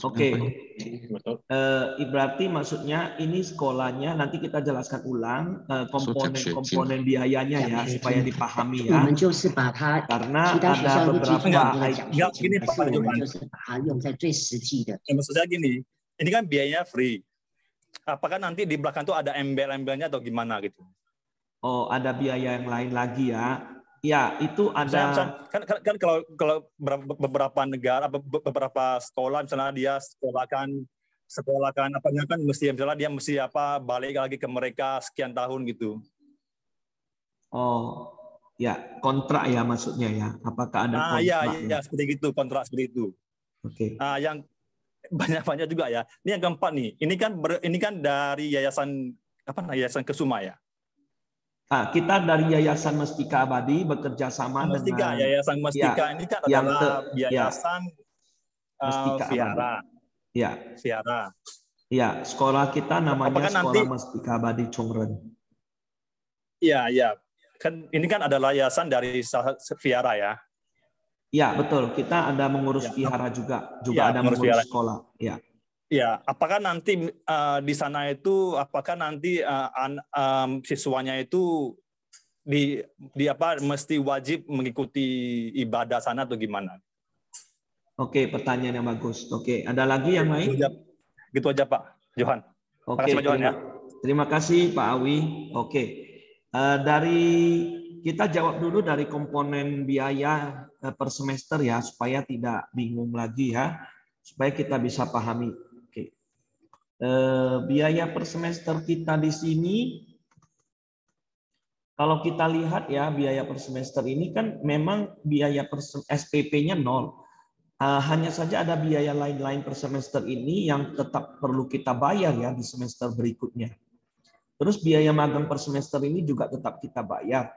Oke, berarti maksudnya ini sekolahnya, nanti kita jelaskan ulang komponen biayanya ya, supaya dipahami ya. Karena ada beberapa gini Pak Johan. Maksudnya gini, ini kan biayanya free. Apakah nanti di belakang itu ada embel-embelnya atau gimana gitu? Oh, ada biaya yang lain lagi ya. Ya, itu ada. Kan kalau beberapa negara, beberapa sekolah, misalnya dia sekolahkan apanya kan misalnya dia mesti balik lagi ke mereka sekian tahun gitu. Oh, ya kontrak ya maksudnya ya. Apakah ada kontrak? Iya, seperti itu, kontrak seperti itu. Oke. Yang banyak juga ya. Ini yang keempat nih. Ini kan dari yayasan Yayasan Kesuma ya. Kita dari Yayasan Mestika Abadi bekerja sama dengan Yayasan Mestika ini kan adalah yayasan Viara. Ya. Viara. Ya, sekolah kita namanya Sekolah Mestika Abadi Chongren. Iya. Kan ini kan adalah yayasan dari Viara ya. Ya, betul. Kita ada mengurus Viara juga ada mengurus sekolah. Ya. Ya, apakah nanti di sana itu siswanya itu mesti wajib mengikuti ibadah sana atau gimana? Oke, pertanyaan yang bagus. Oke, ada lagi yang lain? Gitu aja Pak Johan. Oke, Pak Johan, ya. Terima kasih Pak Awi. Oke, kita jawab dulu dari komponen biaya per semester ya, supaya tidak bingung lagi ya, supaya kita bisa pahami. Biaya per semester kita di sini, kalau kita lihat ya, biaya per semester ini kan memang biaya per SPP-nya 0. Hanya saja ada biaya lain-lain per semester ini yang tetap perlu kita bayar ya di semester berikutnya. Terus biaya magang per semester ini juga tetap kita bayar.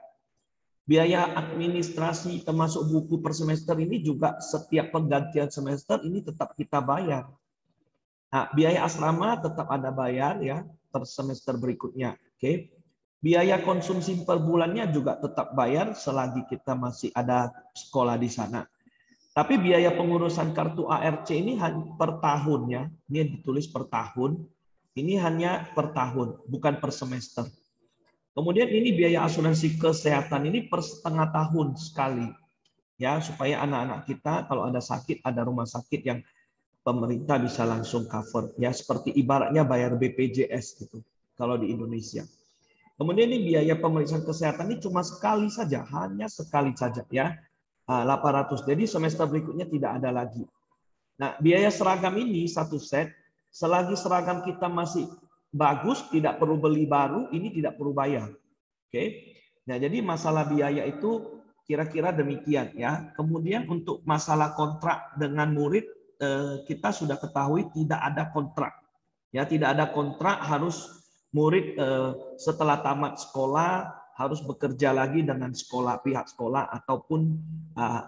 Biaya administrasi termasuk buku per semester ini juga setiap pergantian semester ini tetap kita bayar. Nah, biaya asrama tetap ada bayar ya per semester berikutnya. Oke. Biaya konsumsi per bulannya juga tetap bayar selagi kita masih ada sekolah di sana. Tapi biaya pengurusan kartu ARC ini hanya per tahun ya. Ini ditulis per tahun. Ini hanya per tahun, bukan per semester. Kemudian ini biaya asuransi kesehatan ini per setengah tahun sekali. ya, supaya anak-anak kita kalau ada sakit, ada rumah sakit yang pemerintah bisa langsung cover, ya, seperti ibaratnya bayar BPJS gitu kalau di Indonesia. Kemudian ini biaya pemeriksaan kesehatan ini cuma sekali saja, hanya sekali saja, ya, 800. Jadi semester berikutnya tidak ada lagi. Nah, biaya seragam ini satu set, selagi seragam kita masih bagus, tidak perlu beli baru, ini tidak perlu bayar. Oke. Nah, jadi masalah biaya itu kira-kira demikian, ya. Kemudian untuk masalah kontrak dengan murid, kita sudah ketahui tidak ada kontrak. Ya, tidak ada kontrak, harus murid setelah tamat sekolah harus bekerja lagi dengan sekolah, pihak sekolah, ataupun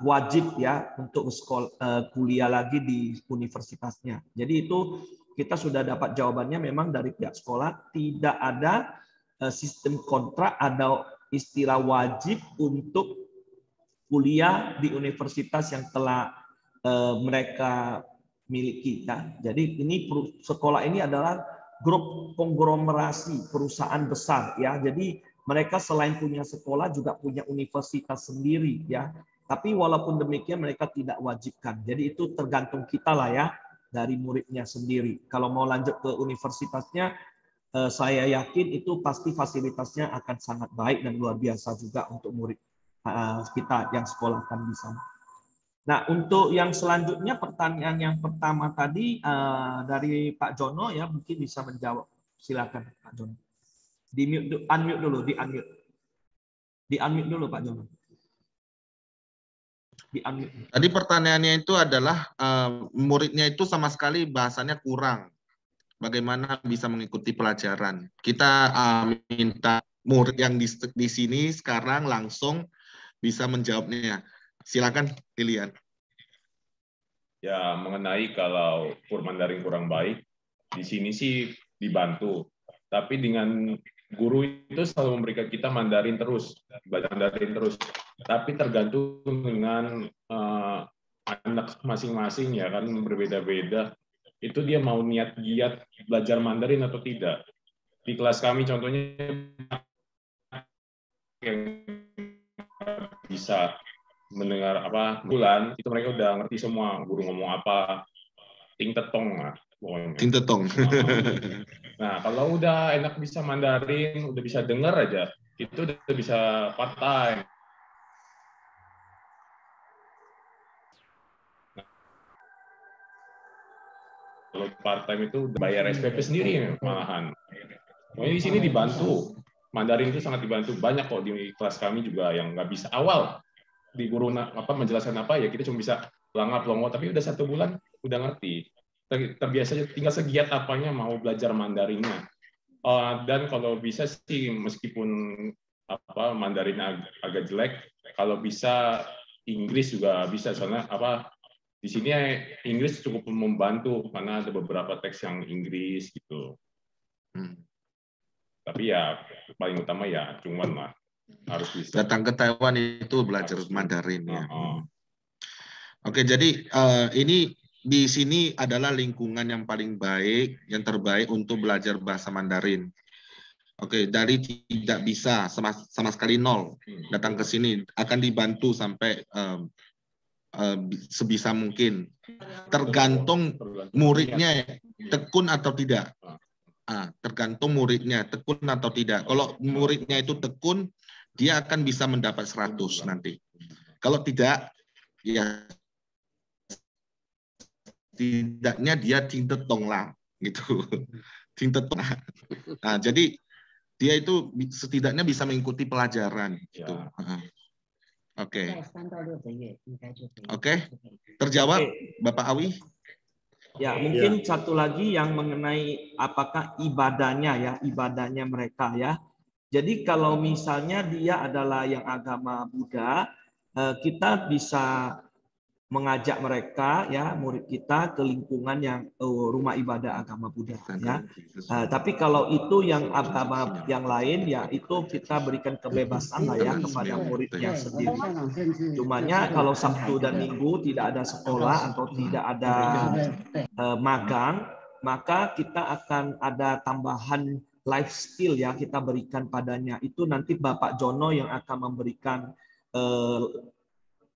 wajib, ya, untuk kuliah lagi di universitasnya. Jadi itu kita sudah dapat jawabannya, memang dari pihak sekolah tidak ada sistem kontrak, ada istilah wajib untuk kuliah di universitas yang telah mereka miliki, ya. Jadi ini sekolah ini adalah grup konglomerasi perusahaan besar, ya. Jadi mereka selain punya sekolah juga punya universitas sendiri, ya. Tapi walaupun demikian mereka tidak wajibkan. Jadi itu tergantung kita lah, ya, dari muridnya sendiri. Kalau mau lanjut ke universitasnya, saya yakin itu pasti fasilitasnya akan sangat baik dan luar biasa juga untuk murid kita yang sekolahkan di sana. Nah, untuk yang selanjutnya, pertanyaan yang pertama tadi dari Pak Jono, ya, mungkin bisa menjawab. Silakan Pak Jono. Unmute dulu, di unmute dulu Pak Jono. Tadi pertanyaannya itu adalah muridnya itu sama sekali bahasanya kurang. Bagaimana bisa mengikuti pelajaran? Kita minta murid yang di sini sekarang langsung bisa menjawabnya. Silakan, Lilian. Ya, mengenai kalau Mandarin kurang baik, di sini sih dibantu. Tapi dengan guru itu selalu memberikan kita Mandarin terus, belajar Mandarin terus. Tapi tergantung dengan anak masing-masing, ya kan, berbeda-beda. Itu dia mau niat giat belajar Mandarin atau tidak. Di kelas kami contohnya yang bisa mendengar bulan, itu mereka udah ngerti semua guru ngomong apa, ting tetong lah pokoknya. Ting tetong. Nah, kalau udah enak bisa Mandarin, udah bisa dengar aja, itu udah bisa part time. Kalau part time itu bayar SPP sendiri malahan. Pokoknya di sini dibantu. Mandarin itu sangat dibantu. Banyak kok di kelas kami juga yang nggak bisa awal. Di guru menjelaskan apa, ya kita cuma bisa pelongo, tapi udah 1 bulan udah ngerti. Terbiasa, tinggal segiat apanya mau belajar Mandarinnya. Dan kalau bisa sih, meskipun Mandarinnya agak jelek, kalau bisa Inggris juga bisa, soalnya di sini Inggris cukup membantu karena ada beberapa teks yang Inggris gitu. Tapi ya paling utama ya cuman lah harus bisa. Datang ke Taiwan itu belajar Mandarin, ya. Oke, jadi ini di sini adalah lingkungan yang paling baik, yang terbaik untuk belajar bahasa Mandarin. Oke, dari tidak bisa sama sekali nol datang ke sini akan dibantu sampai sebisa mungkin. Tergantung muridnya tekun atau tidak. Tergantung muridnya tekun atau tidak. Kalau muridnya itu tekun, dia akan bisa mendapat 100 nanti. Kalau tidak, ya tidaknya dia tintetong lah, gitu. Tintetong. Nah, jadi dia itu setidaknya bisa mengikuti pelajaran. Gitu. Oke. Oke. Terjawab, Bapak Awi? Ya, mungkin satu lagi yang mengenai apakah ibadahnya, ya, ibadahnya mereka, ya. Jadi kalau misalnya dia adalah yang agama Buddha, kita bisa mengajak mereka, ya, murid kita ke lingkungan yang rumah ibadah agama Buddha, ya. Tapi kalau itu yang agama yang lain, ya, itu kita berikan kebebasan lah, ya, kepada muridnya sendiri. Cumanya kalau Sabtu dan Minggu tidak ada sekolah atau tidak ada magang, maka kita akan ada tambahan life skill, ya, kita berikan padanya. Itu nanti Bapak Jono yang akan memberikan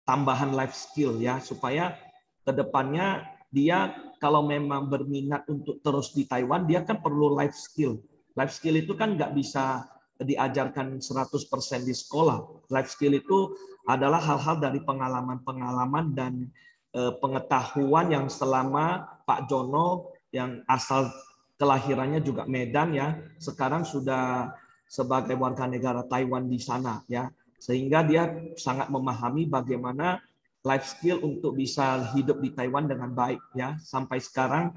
tambahan life skill ya, supaya kedepannya dia kalau memang berminat untuk terus di Taiwan, dia kan perlu life skill. Life skill itu kan nggak bisa diajarkan 100% di sekolah. Life skill itu adalah hal-hal dari pengalaman-pengalaman dan pengetahuan yang selama Pak Jono yang asal kelahirannya juga Medan ya, sekarang sudah sebagai warga negara Taiwan di sana ya, sehingga dia sangat memahami bagaimana life skill untuk bisa hidup di Taiwan dengan baik ya. Sampai sekarang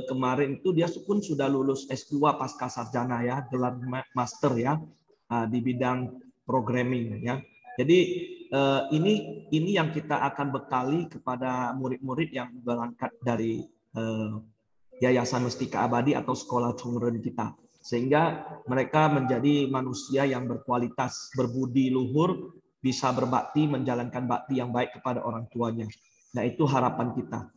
kemarin itu dia pun sudah lulus S2 pasca sarjana ya, gelar master ya di bidang programming ya. Jadi ini yang kita akan bekali kepada murid-murid yang berangkat dari Yayasan Mustika Abadi atau Sekolah Chungren kita, sehingga mereka menjadi manusia yang berkualitas, berbudi luhur, bisa berbakti, menjalankan bakti yang baik kepada orang tuanya. Nah, itu harapan kita.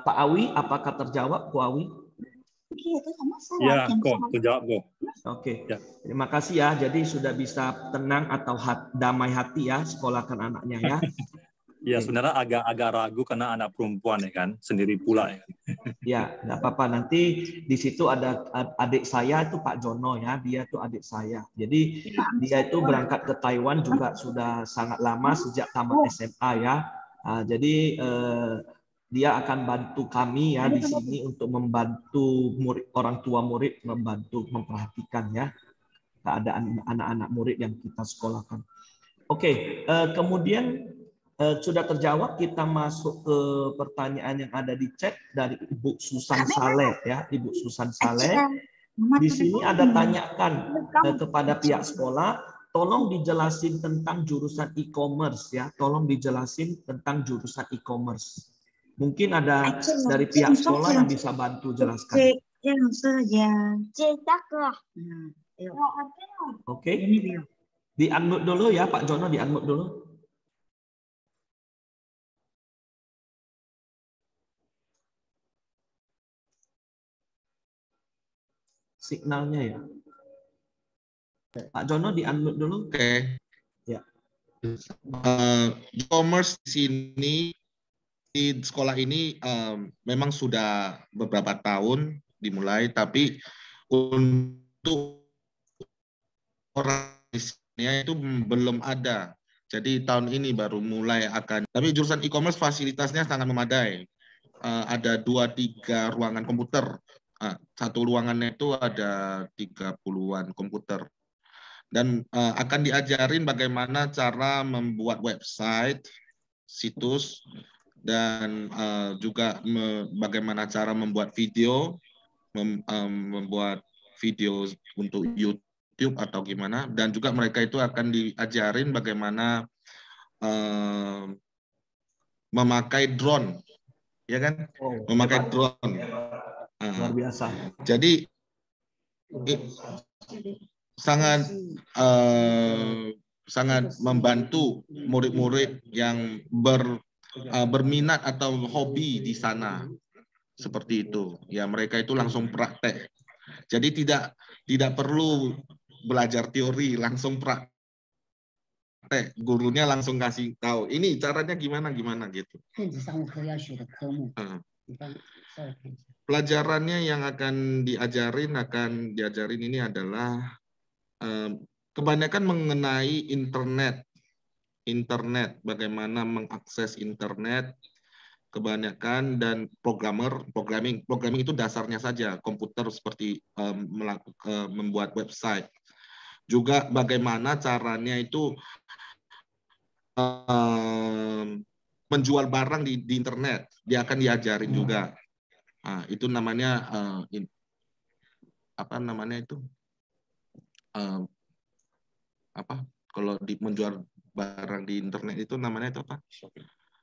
Pak Awi, apakah terjawab, Bu Awi? Ya, kok terjawab kok. Oke, ya. Terima kasih ya. Jadi sudah bisa tenang atau damai hati ya sekolahkan anaknya ya. Ya, sebenarnya agak ragu karena anak perempuan ya kan, sendiri pula ya. Ya, nggak apa-apa. Nanti di situ ada adik saya itu Pak Jono ya, dia itu adik saya. Jadi dia itu berangkat ke Taiwan juga sudah sangat lama sejak tamat SMA ya. Jadi dia akan bantu kami ya di sini untuk membantu murid, orang tua murid, membantu memperhatikan ya keadaan anak-anak murid yang kita sekolahkan. Oke, kemudian sudah terjawab, kita masuk ke pertanyaan yang ada di chat dari Ibu Susan Saleh ya, Ibu Susan Saleh. Di sini ada tanyakan kepada pihak sekolah, tolong dijelasin tentang jurusan e-commerce ya, tolong dijelasin tentang jurusan e-commerce. Mungkin ada dari pihak sekolah yang bisa bantu jelaskan. Oke. Di-unmute dulu ya Pak Jono, di-unmute dulu. Signalnya ya. Pak Jono di-unmute dulu. Oke. Ya. E-commerce di sini di sekolah ini memang sudah beberapa tahun dimulai, tapi untuk organisasinya itu belum ada. Jadi tahun ini baru mulai akan. Tapi jurusan e-commerce fasilitasnya sangat memadai. Ada 2-3 ruangan komputer. Satu ruangannya itu ada 30-an komputer. Dan akan diajarin bagaimana cara membuat website, situs, dan juga bagaimana cara membuat video, membuat video untuk YouTube atau gimana. Dan juga mereka itu akan diajarin bagaimana memakai drone, ya kan? Memakai drone. Luar biasa. Jadi sangat membantu murid-murid yang berminat atau hobi di sana, seperti itu. Ya, mereka itu langsung praktek. Jadi tidak perlu belajar teori, langsung praktek. Gurunya langsung kasih tahu. Ini caranya gimana gitu. Pelajarannya yang akan diajarin ini adalah kebanyakan mengenai internet, bagaimana mengakses internet, kebanyakan, dan programming itu dasarnya saja, komputer seperti membuat website. Juga bagaimana caranya itu menjual barang di internet, dia akan diajarin juga. Itu namanya kalau menjual barang di internet itu namanya itu apa?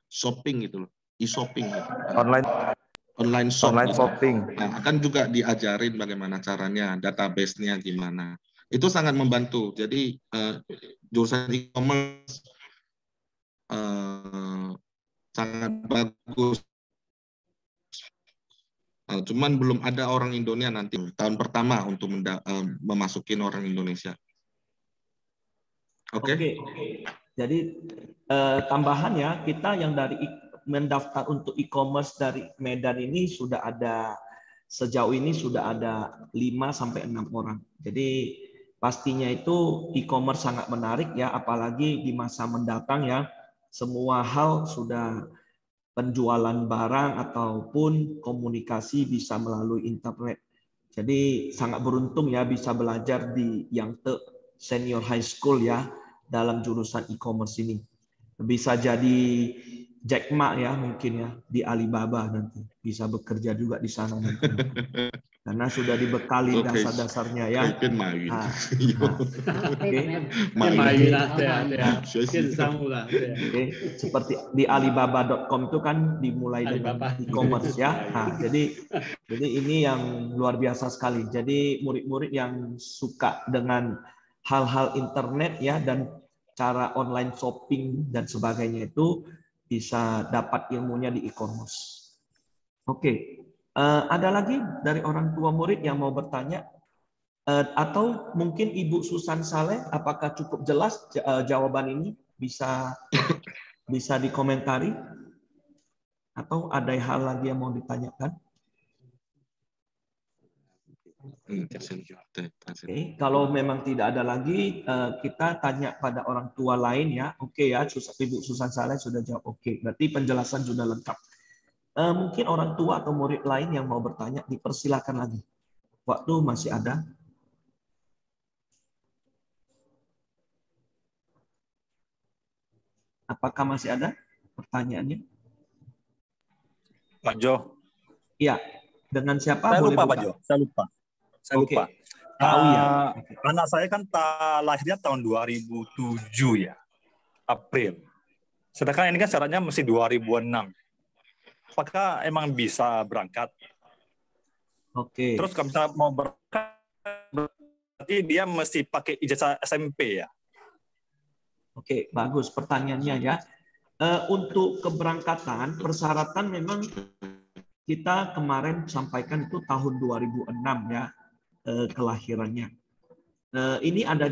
Shopping gitu loh, e-shopping gitu. Online shopping. Nah, akan juga diajarin bagaimana caranya, database-nya gimana. Itu sangat membantu. Jadi jurusan e-commerce sangat bagus. Cuman belum ada orang Indonesia nanti tahun pertama untuk memasukin orang Indonesia. Oke. Jadi tambahan ya, kita yang dari mendaftar untuk e-commerce dari Medan ini sudah ada, sejauh ini sudah ada 5-6 orang. Jadi pastinya itu e-commerce sangat menarik ya, apalagi di masa mendatang ya, semua hal sudah penjualan barang ataupun komunikasi bisa melalui internet. Jadi sangat beruntung ya bisa belajar di Yangtze Senior High School ya dalam jurusan e-commerce ini. Bisa jadi Jack Ma ya mungkin ya di Alibaba nanti. Bisa bekerja juga di sana nanti. Karena sudah dibekali dasar-dasarnya ya. Seperti di Alibaba.com itu kan dimulai dengan e-commerce ya. Nah, jadi ini yang luar biasa sekali. Jadi murid-murid yang suka dengan hal-hal internet ya dan cara online shopping dan sebagainya itu bisa dapat ilmunya di e-commerce. Oke. Ada lagi dari orang tua murid yang mau bertanya? Atau mungkin Ibu Susan Saleh, apakah cukup jelas jawaban ini? Bisa dikomentari? Atau ada hal lagi yang mau ditanyakan? Oke, kalau memang tidak ada lagi, kita tanya pada orang tua lain ya. Oke ya, Ibu Susan Saleh sudah jawab oke. Berarti penjelasan sudah lengkap. Mungkin orang tua atau murid lain yang mau bertanya, dipersilakan lagi. Waktu masih ada. Apakah masih ada pertanyaannya? Pak Jo. Iya. Dengan siapa? Saya boleh lupa, buka? Pak Jo. Saya lupa. Saya lupa. Anak saya kan lahirnya tahun 2007 ya. April. Sedangkan ini kan syaratnya mesti 2006. Apakah emang bisa berangkat? Oke. Terus kalau misalnya mau berangkat, berarti dia mesti pakai ijazah SMP ya? Oke, bagus pertanyaannya ya. Untuk keberangkatan, persyaratan memang kita kemarin sampaikan itu tahun 2006 ya, kelahirannya. Ini ada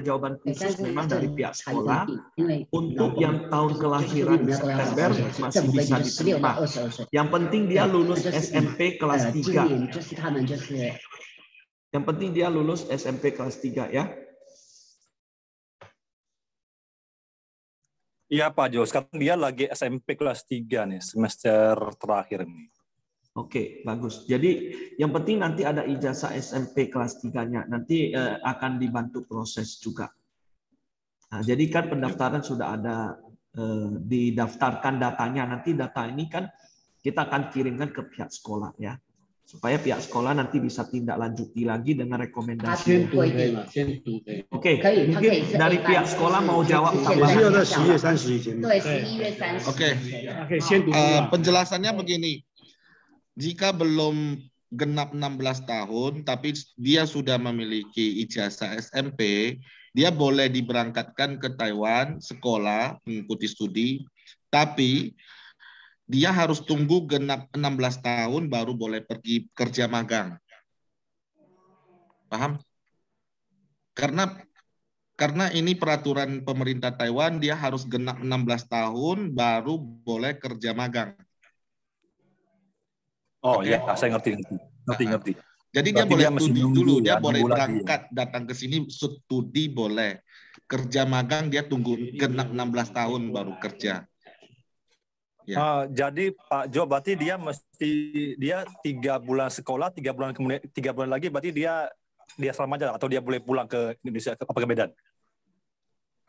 jawaban khusus memang dari pihak sekolah. Untuk yang tahun kelahiran September masih bisa diterima. Yang penting dia lulus SMP kelas 3. Yang penting dia lulus SMP kelas 3 ya. Iya Pak Jo, sekarang dia lagi SMP kelas 3 nih, semester terakhir nih. Oke, bagus. Jadi yang penting nanti ada ijazah SMP kelas 3-nya. Nanti akan dibantu proses juga. Nah, jadi kan pendaftaran sudah ada, didaftarkan datanya. Nanti data ini kan kita akan kirimkan ke pihak sekolah ya. Supaya pihak sekolah nanti bisa tindak lanjuti lagi dengan rekomendasi. Oke, mungkin dari pihak sekolah mau jawab tambahan. Oke, penjelasannya begini. Jika belum genap 16 tahun, tapi dia sudah memiliki ijazah SMP, dia boleh diberangkatkan ke Taiwan, sekolah, mengikuti studi, tapi dia harus tunggu genap 16 tahun baru boleh pergi kerja magang. Paham? Karena ini peraturan pemerintah Taiwan, dia harus genap 16 tahun baru boleh kerja magang. Oh iya, saya ngerti. Jadi dia boleh studi dulu, dia boleh berangkat, datang ke sini studi boleh. Kerja magang dia tunggu genap 16 tahun baru kerja. Ya. Jadi Pak Jo, berarti dia 3 bulan sekolah, 3 bulan kemudian 3 bulan lagi berarti dia asrama aja atau dia boleh pulang ke Indonesia ke Medan?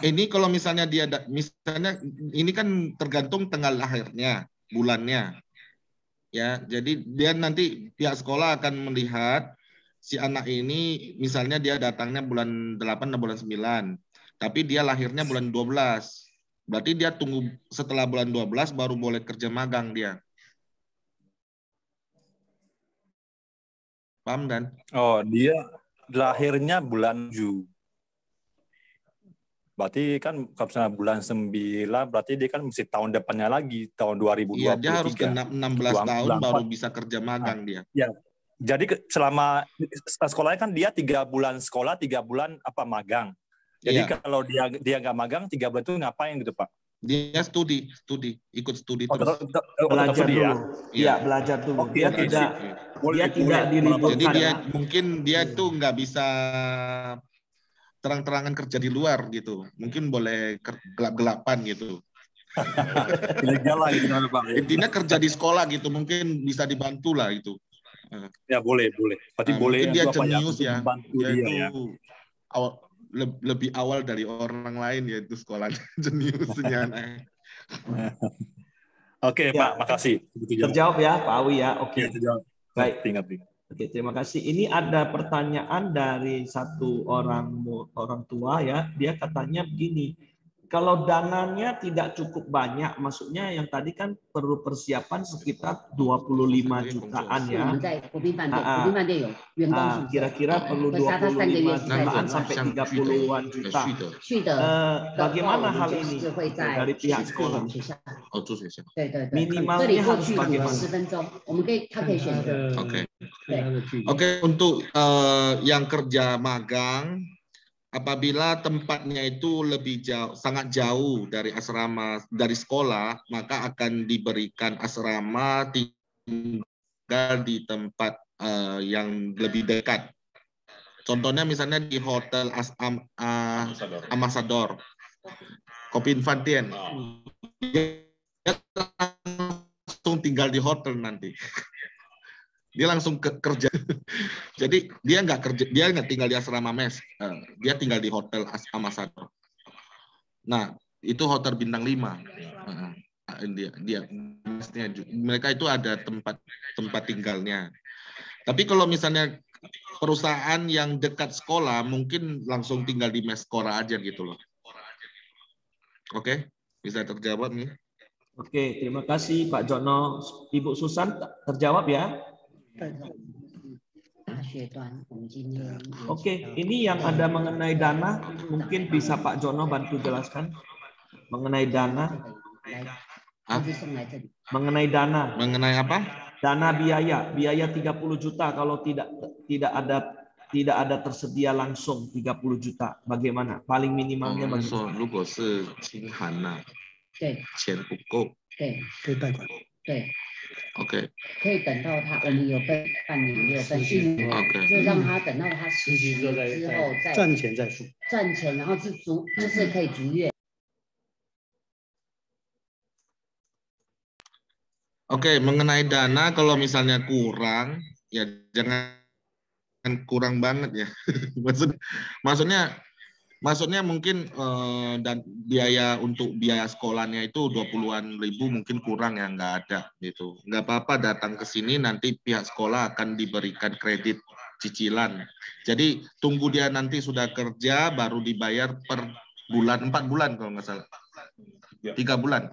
Ini kalau misalnya ini kan tergantung tanggal lahirnya, bulannya. Ya, jadi dia nanti pihak sekolah akan melihat si anak ini misalnya dia datangnya bulan 8 atau bulan 9, tapi dia lahirnya bulan 12. Berarti dia tunggu setelah bulan 12 baru boleh kerja magang dia. Paham Dan? Oh, dia lahirnya bulan 7. Berarti kan kalau misalnya bulan 9, berarti dia kan mesti tahun depannya lagi, tahun 2023. Iya, dia harus genap 16 tahun baru bisa kerja magang dia. Ya. Jadi selama sekolahnya kan dia 3 bulan sekolah, 3 bulan magang. Jadi Iya. kalau dia nggak magang 3 bulan itu ngapain gitu Pak? Dia ikut studi Oh, terus. Belajar studi dulu. Iya. Iya, belajar dulu. Oke, Dia oke. tidak Boleh, dia tidak boleh. diliburkan. Jadi dia ya. mungkin dia tuh nggak bisa terang-terangan kerja di luar gitu. Mungkin boleh gelap-gelapan gitu. Ilegal lah gitu Pak. Intinya kerja di sekolah gitu, mungkin bisa dibantu lah itu. Ya boleh. Berarti boleh Mungkin dia itu apa ya? jenius Untuk ya. membantu Dia dia itu ya. lebih awal dari orang lain yaitu sekolahnya jeniusnya. Ya. Oke Pak, makasih. Terjawab ya Pak Awi ya. Oke. Ya, terjawab. Baik. Ingat. Oke, terima kasih. Ini ada pertanyaan dari satu orang tua ya. Dia katanya begini, kalau dananya tidak cukup banyak, maksudnya yang tadi kan perlu persiapan sekitar 25 jutaan ya. Kira-kira perlu 25 jutaan sampai 30-an juta. Bagaimana hal ini dari pihak sekolah? Minimalnya harus bagaimana? Oke, untuk yang kerja magang, apabila tempatnya itu sangat jauh dari asrama, dari sekolah, maka akan diberikan asrama tinggal di tempat yang lebih dekat. Contohnya misalnya di Hotel Ambassador, Kopi Infantien. Dia langsung tinggal di hotel nanti. Dia langsung kerja. Jadi dia nggak tinggal di asrama mes. Dia tinggal di Hotel Ambassador. Nah, itu hotel bintang 5. Mereka itu ada tempat tinggalnya. Tapi kalau misalnya perusahaan yang dekat sekolah, mungkin langsung tinggal di mes sekolah aja gitu loh. Oke, bisa terjawab nih. Oke, terima kasih Pak Jono. Ibu Susan terjawab ya. Oke, ini yang ada mengenai dana, mungkin bisa Pak Jono bantu jelaskan mengenai dana. Mengenai dana. Mengenai apa? Dana biaya 30 juta kalau tidak ada tersedia langsung 30 juta. Bagaimana? Paling minimalnya bagaimana? 如果是清寒呐，钱不够，可以贷款。对。 OK， 可以等到他，我们有分半年，也有分1年， OK， 就让他等到他实习之后再赚钱再说。赚钱，然后就是可以逐月。 Oke, mengenai dana, kalau misalnya kurang, ya jangan kurang banget ya. Maksudnya mungkin dan biaya untuk biaya sekolahnya itu 20-an ribu mungkin kurang ya, nggak ada gitu. Nggak apa-apa datang ke sini, nanti pihak sekolah akan diberikan kredit cicilan. Jadi tunggu dia nanti sudah kerja baru dibayar per bulan, 4 bulan kalau nggak salah. 3 bulan.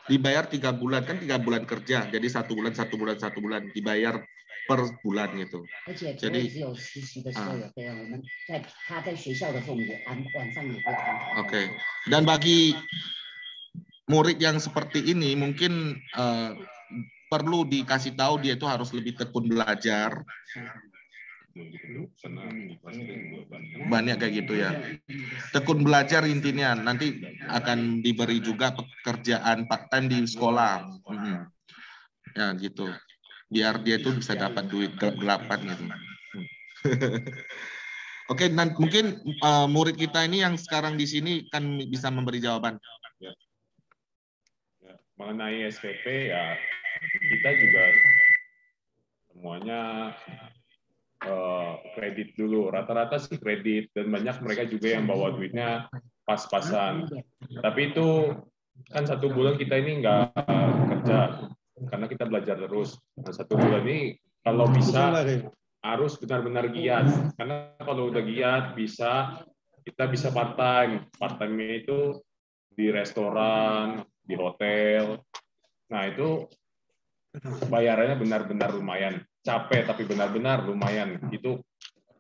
Dibayar 3 bulan, kan 3 bulan kerja. Jadi 1 bulan, 1 bulan, 1 bulan dibayar per bulan gitu. Jadi Oke. Dan bagi murid yang seperti ini mungkin perlu dikasih tahu dia itu harus lebih tekun belajar. Banyak kayak gitu ya. Tekun belajar intinya, nanti akan diberi juga pekerjaan part-time di sekolah. Ya gitu. Biar dia itu bisa dapat duit gelap-gelapan gitu. Oke, dan mungkin murid kita ini yang sekarang di sini kan bisa memberi jawaban. Ya. Mengenai SPP ya, kita juga semuanya kredit dulu. Rata-rata sih kredit, dan banyak mereka juga yang bawa duitnya pas-pasan. Tapi itu kan 1 bulan kita ini nggak kerja, karena kita belajar terus. Nah, 1 bulan ini kalau bisa harus benar-benar giat, karena kalau udah giat kita bisa part-time. Part-time itu di restoran, di hotel. Nah itu bayarannya benar-benar lumayan. Capek tapi benar-benar lumayan. Itu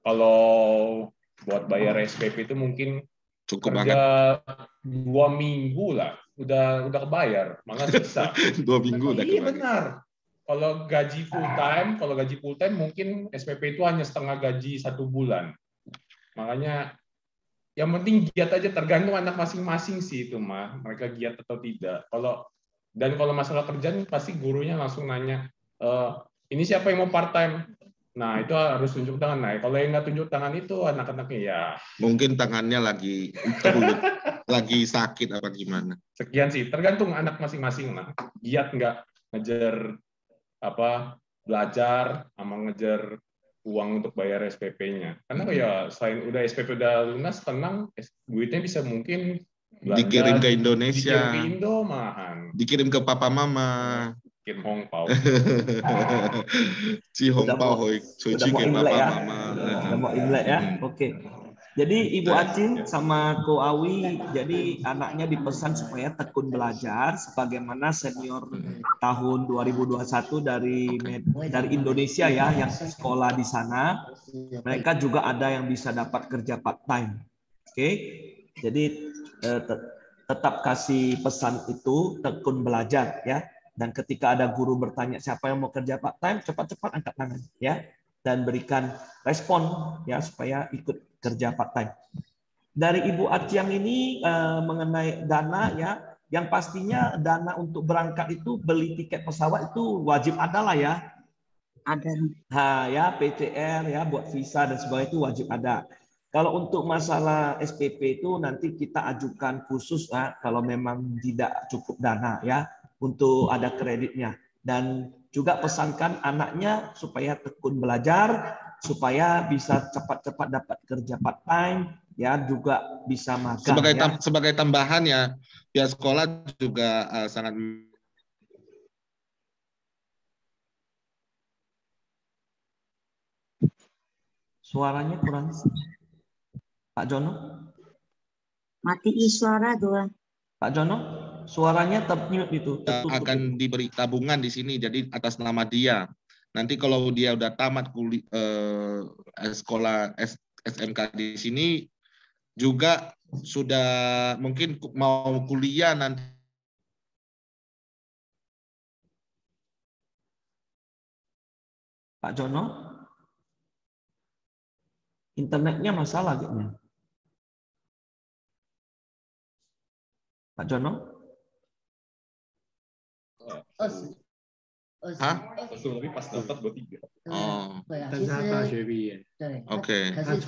kalau buat bayar SPP itu mungkin cukup kerja 2 minggu lah, udah kebayar, malah sisa. 2 minggu udah iya kebayar. benar. Kalau gaji full time mungkin SPP itu hanya setengah gaji 1 bulan. Makanya yang penting giat aja, tergantung anak masing-masing sih itu mah, mereka giat atau tidak. Kalau masalah kerjaan pasti gurunya langsung nanya, ini siapa yang mau part time? Nah itu harus tunjuk tangan. Nah kalau yang nggak tunjuk tangan itu anak-anaknya ya mungkin tangannya lagi lagi sakit apa gimana. Sekian sih, tergantung anak masing-masing lah. Giat nggak ngejar belajar sama ngejar uang untuk bayar SPP-nya. Karena ya selain udah SPP udah lunas, tenang, duitnya bisa mungkin dikirim ke Indonesia. Dikirim ke Indo malahan. Dikirim ke papa mama. Kirim Hongpao. Si Hongpao hoi, cuci ke papa ya. mama. Udah mau Imlek ya. Oke. Jadi Ibu Acin sama Ko Awi, jadi anaknya dipesan supaya tekun belajar sebagaimana senior tahun 2021 dari Indonesia ya yang sekolah di sana. Mereka juga ada yang bisa dapat kerja part time. Oke. Jadi tetap kasih pesan itu tekun belajar ya. Dan ketika ada guru bertanya siapa yang mau kerja part time, cepat-cepat angkat tangan ya dan berikan respon ya supaya ikut kerja part time. Dari Ibu Aciang ini mengenai dana ya, yang pastinya dana untuk berangkat itu beli tiket pesawat itu wajib ada lah ya. Ada. Nah, ya PCR ya buat visa dan sebagainya itu wajib ada. Kalau untuk masalah SPP itu nanti kita ajukan khusus ya, kalau memang tidak cukup dana ya untuk ada kreditnya. Dan juga pesankan anaknya supaya tekun belajar, supaya bisa cepat-cepat dapat kerja part time, ya juga bisa magang. Sebagai tambahan ya, pihak sekolah juga sangat suaranya kurang. Pak Jono? Mati suara dua. Pak Jono, suaranya termute itu. Akan diberi tabungan di sini, jadi atas nama dia. Nanti kalau dia udah tamat sekolah SMK di sini, juga sudah mungkin mau kuliah nanti. Pak Jono, internetnya masalah kayaknya. Pak Jono? Hah? Pas daftar 23.哦，但是他大学毕业。对 ，OK。可是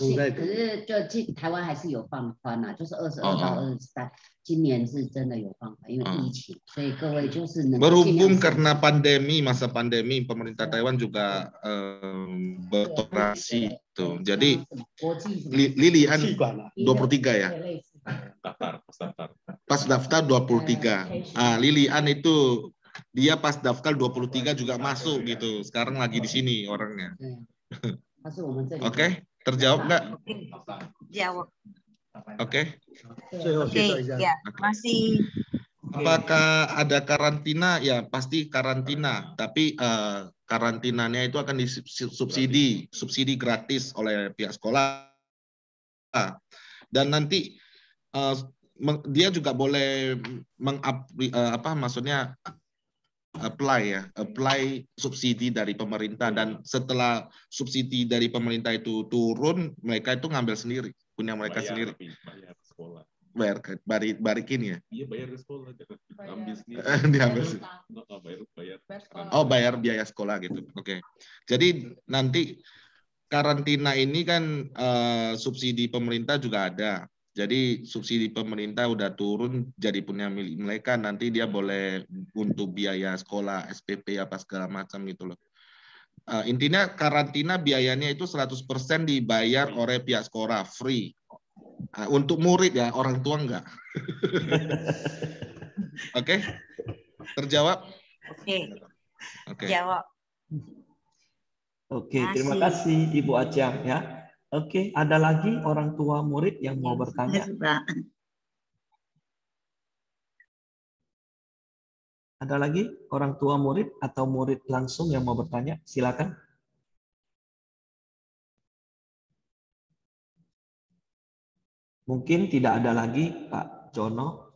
就台湾还是有放宽啦，就是22到23，今年是真的有放宽，因为疫情，所以各位就是能。Berhubung karena pandemi, masa pandemi, pemerintah Taiwan juga beroperasi tuh. Jadi Lilian 23 ya. Pas daftar 23. Lilian itu dia pas daftar 23 juga masuk gitu. Sekarang lagi di sini orangnya. Oke, terjawab nggak? Jawab. Oke. Ya, masih. Apakah ada karantina? Ya, pasti karantina. Tapi karantinanya itu akan disubsidi gratis oleh pihak sekolah. Dan nanti dia juga boleh apply subsidi dari pemerintah, dan setelah subsidi dari pemerintah itu turun, mereka itu ngambil sendiri, punya mereka sendiri. Bayar sekolah. Barikin ya? Iya, bayar sekolah, jangan ambil sendiri. Diambil sendiri. Bayar biaya sekolah gitu. Oke. Jadi nanti karantina ini kan subsidi pemerintah juga ada. Jadi subsidi pemerintah udah turun jadi punya milik mereka, nanti dia boleh untuk biaya sekolah, SPP apa segala macam gitu loh. Intinya karantina biayanya itu 100% dibayar oleh pihak sekolah, free. Untuk murid ya, orang tua enggak. Oke? Terjawab? Oke. Jawab. Oke, terima kasih Ibu Aciang ya. Oke, ada lagi orang tua murid yang mau bertanya? Ada lagi orang tua murid atau murid langsung yang mau bertanya? Silakan. Mungkin tidak ada lagi, Pak Jono.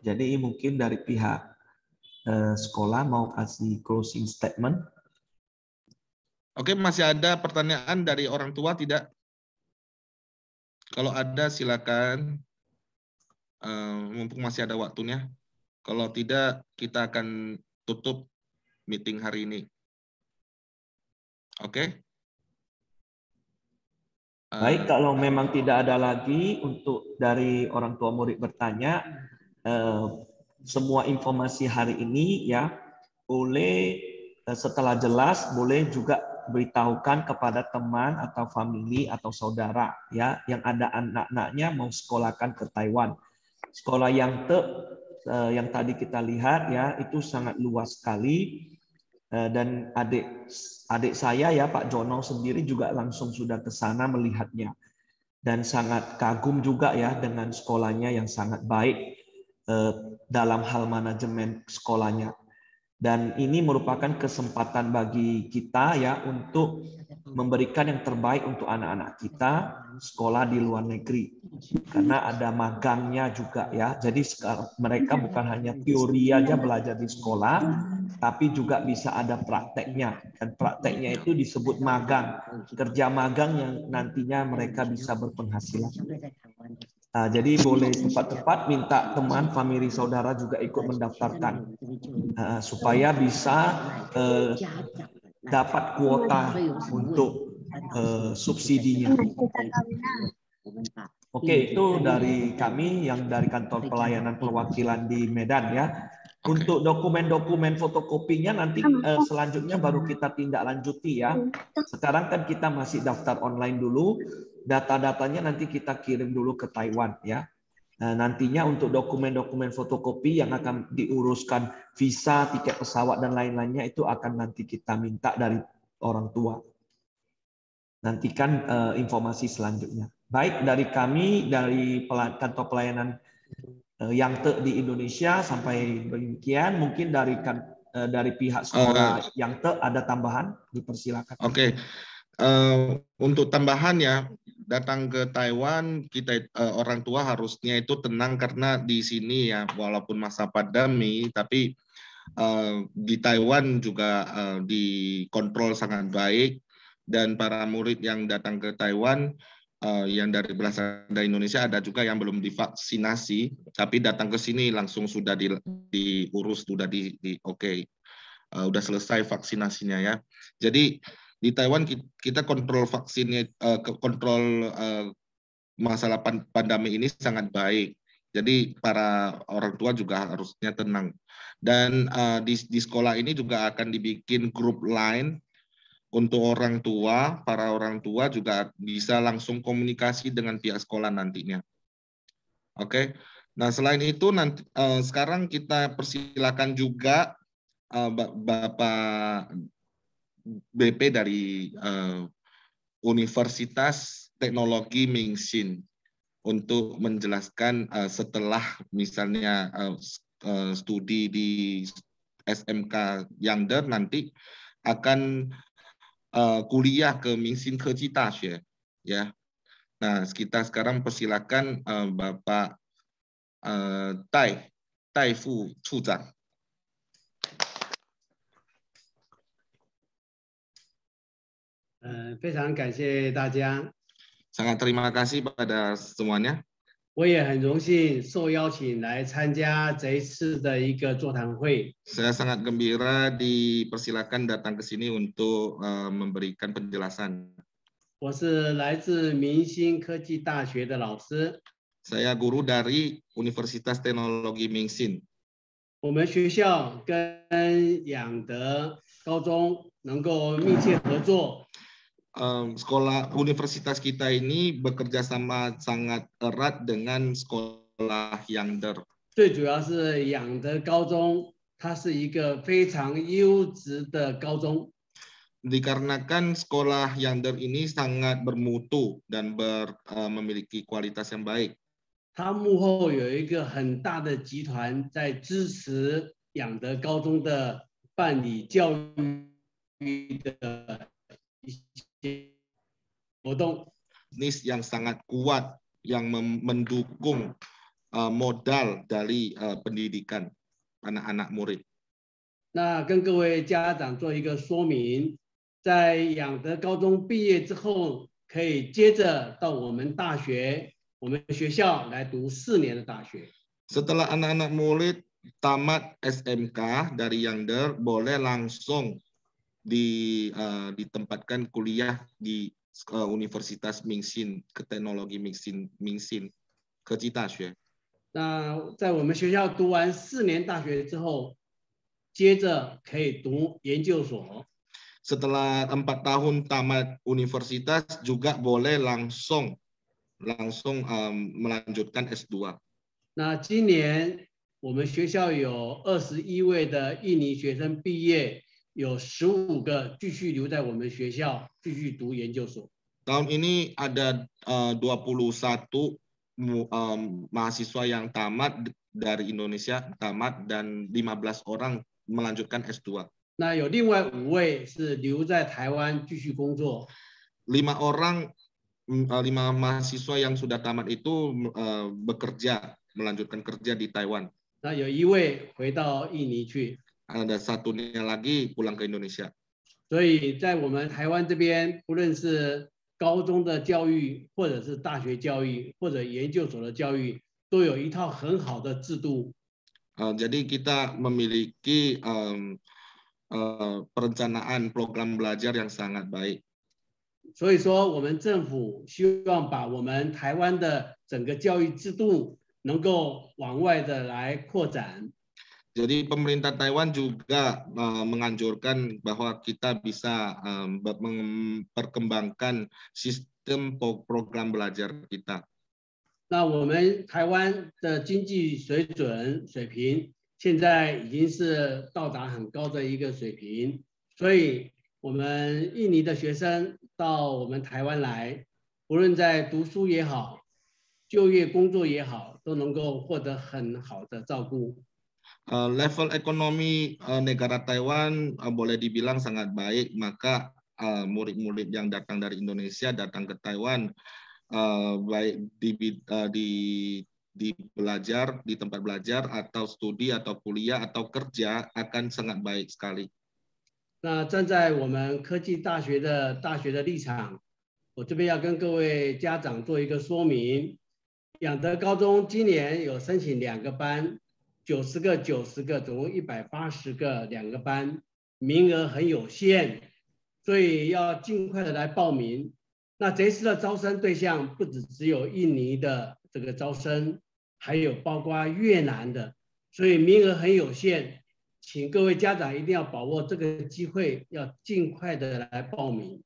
Jadi mungkin dari pihak sekolah mau kasih closing statement. Oke, masih ada pertanyaan dari orang tua tidak? Kalau ada silakan, mumpung masih ada waktunya. Kalau tidak, kita akan tutup meeting hari ini. Oke? Baik, kalau memang tidak ada lagi untuk dari orang tua murid bertanya, semua informasi hari ini ya boleh setelah jelas boleh juga beritahukan kepada teman atau famili atau saudara ya yang ada anak-anaknya mau sekolahkan ke Taiwan. Sekolah yang tadi kita lihat ya itu sangat luas sekali, dan adik saya ya Pak Jono sendiri juga langsung sudah ke sana melihatnya dan sangat kagum juga ya dengan sekolahnya yang sangat baik dalam hal manajemen sekolahnya. Dan ini merupakan kesempatan bagi kita ya untuk memberikan yang terbaik untuk anak-anak kita sekolah di luar negeri, karena ada magangnya juga ya. Jadi sekarang mereka bukan hanya teori aja belajar di sekolah, tapi juga bisa ada prakteknya, dan prakteknya itu disebut magang, kerja magang yang nantinya mereka bisa berpenghasilan. Nah, jadi boleh cepat-cepat minta teman, famili, saudara juga ikut mendaftarkan supaya bisa dapat kuota untuk subsidinya. Oke, itu dari kami yang dari kantor pelayanan perwakilan di Medan ya. Untuk dokumen-dokumen fotokopinya nanti selanjutnya baru kita tindak lanjuti ya. Sekarang kan kita masih daftar online dulu. Data-datanya nanti kita kirim dulu ke Taiwan ya. Nah, nantinya untuk dokumen-dokumen fotokopi yang akan diuruskan visa, tiket pesawat dan lain-lainnya itu akan nanti kita minta dari orang tua. Nantikan informasi selanjutnya. Baik dari kami dari kantor pelayanan yang di Indonesia sampai demikian. Mungkin dari pihak sekolah yang ada tambahan, dipersilakan. Oke. Untuk tambahan ya, datang ke Taiwan kita orang tua harusnya itu tenang karena di sini ya walaupun masa pandemi tapi di Taiwan juga dikontrol sangat baik, dan para murid yang datang ke Taiwan yang dari berasal dari Indonesia ada juga yang belum divaksinasi tapi datang ke sini langsung sudah diurus, sudah udah selesai vaksinasinya ya. Jadi di Taiwan kita kontrol vaksinnya, kontrol masalah pandemi ini sangat baik. Jadi para orang tua juga harusnya tenang. Dan di sekolah ini juga akan dibikin grup line untuk orang tua. Para orang tua juga bisa langsung komunikasi dengan pihak sekolah nantinya. Oke. Nah selain itu nanti sekarang kita persilakan juga Bapak BP dari Universitas Teknologi Mingxin untuk menjelaskan setelah misalnya studi di SMK Yangde nanti akan kuliah ke Mingxin Keji Daxue ya. Nah, kita sekarang persilakan Bapak Tai Fu Cuzang. Sangat terima kasih pada semuanya. 我也很荣幸受邀请来参加这一次的一个座谈会。 Saya sangat gembira dipersilakan datang ke sini untuk memberikan penjelasan. 我是来自明星科技大学的老师。 Saya guru dari Universitas Teknologi Mingxin. 我们学校跟仰德高中能够密切合作。 Sekolah universitas kita ini bekerja sama sangat erat dengan sekolah Yangde. 最主要是仰德高中，它是一个非常优质的高中。 Dikarenakan sekolah Yangde ini sangat bermutu dan memiliki kualitas yang baik. 它幕后有一个很大的集团在支持仰德高中的办理教育的一些活动。 Yang sangat kuat yang mendukung modal dari pendidikan anak-anak murid. 那跟各位家长做一个说明，在仰德高中毕业之后，可以接着到我们大学，我们学校来读4年的大学。Setelah anak-anak murid tamat SMK dari Yangder, boleh langsung ditempatkan kuliah di Universitas Mingxin, ke teknologi Mingxin, 科技大学。那在我们学校读完4年大学之后，接着可以读研究所。Setelah 4 tahun tamat universitas juga boleh langsung melanjutkan S2. 那今年我们学校有21位的印尼学生毕业，有15个继续留在我们学校继续读研究所。Tahun ini ada 21 mahasiswa yang tamat dari Indonesia tamat dan 15 orang melanjutkan S2. 那有另外5位是留在台湾继续工作。5 mahasiswa yang sudah tamat itu bekerja, melanjutkan kerja di Taiwan. 那有1位回到印尼去。Ada satunya lagi pulang ke Indonesia. 所以在我们台湾这边，不论是高中的教育，或者是大学教育，或者研究所的教育，都有一套很好的制度。Jadi kita memiliki perencanaan program belajar yang sangat baik. 所以说，我们政府希望把我们台湾的整个教育制度能够往外的来扩展。Jadi pemerintah Taiwan juga menganjurkan bahwa kita bisa memperkembangkan sistem program belajar kita. 那我们台湾的经济水平现在已经是到达很高的一个水平，所以我们印尼的学生到我们台湾来，无论在读书也好，就业工作也好，都能够获得很好的照顾。Level ekonomi negara Taiwan boleh dibilang sangat baik, maka murid-murid yang datang dari Indonesia datang ke Taiwan, baik di belajar, di tempat belajar atau studi atau kuliah atau kerja akan sangat baik sekali. 那站在我们科技大学的立场，我这边要跟各位家长做一个说明。养德高中今年有申请2个班。90个，总共180个2个班，名额很有限，所以要尽快的来报名。那这次的招生对象不只有印尼的这个招生，还有包括越南的，所以名额很有限，请各位家长一定要把握这个机会，要尽快的来报名。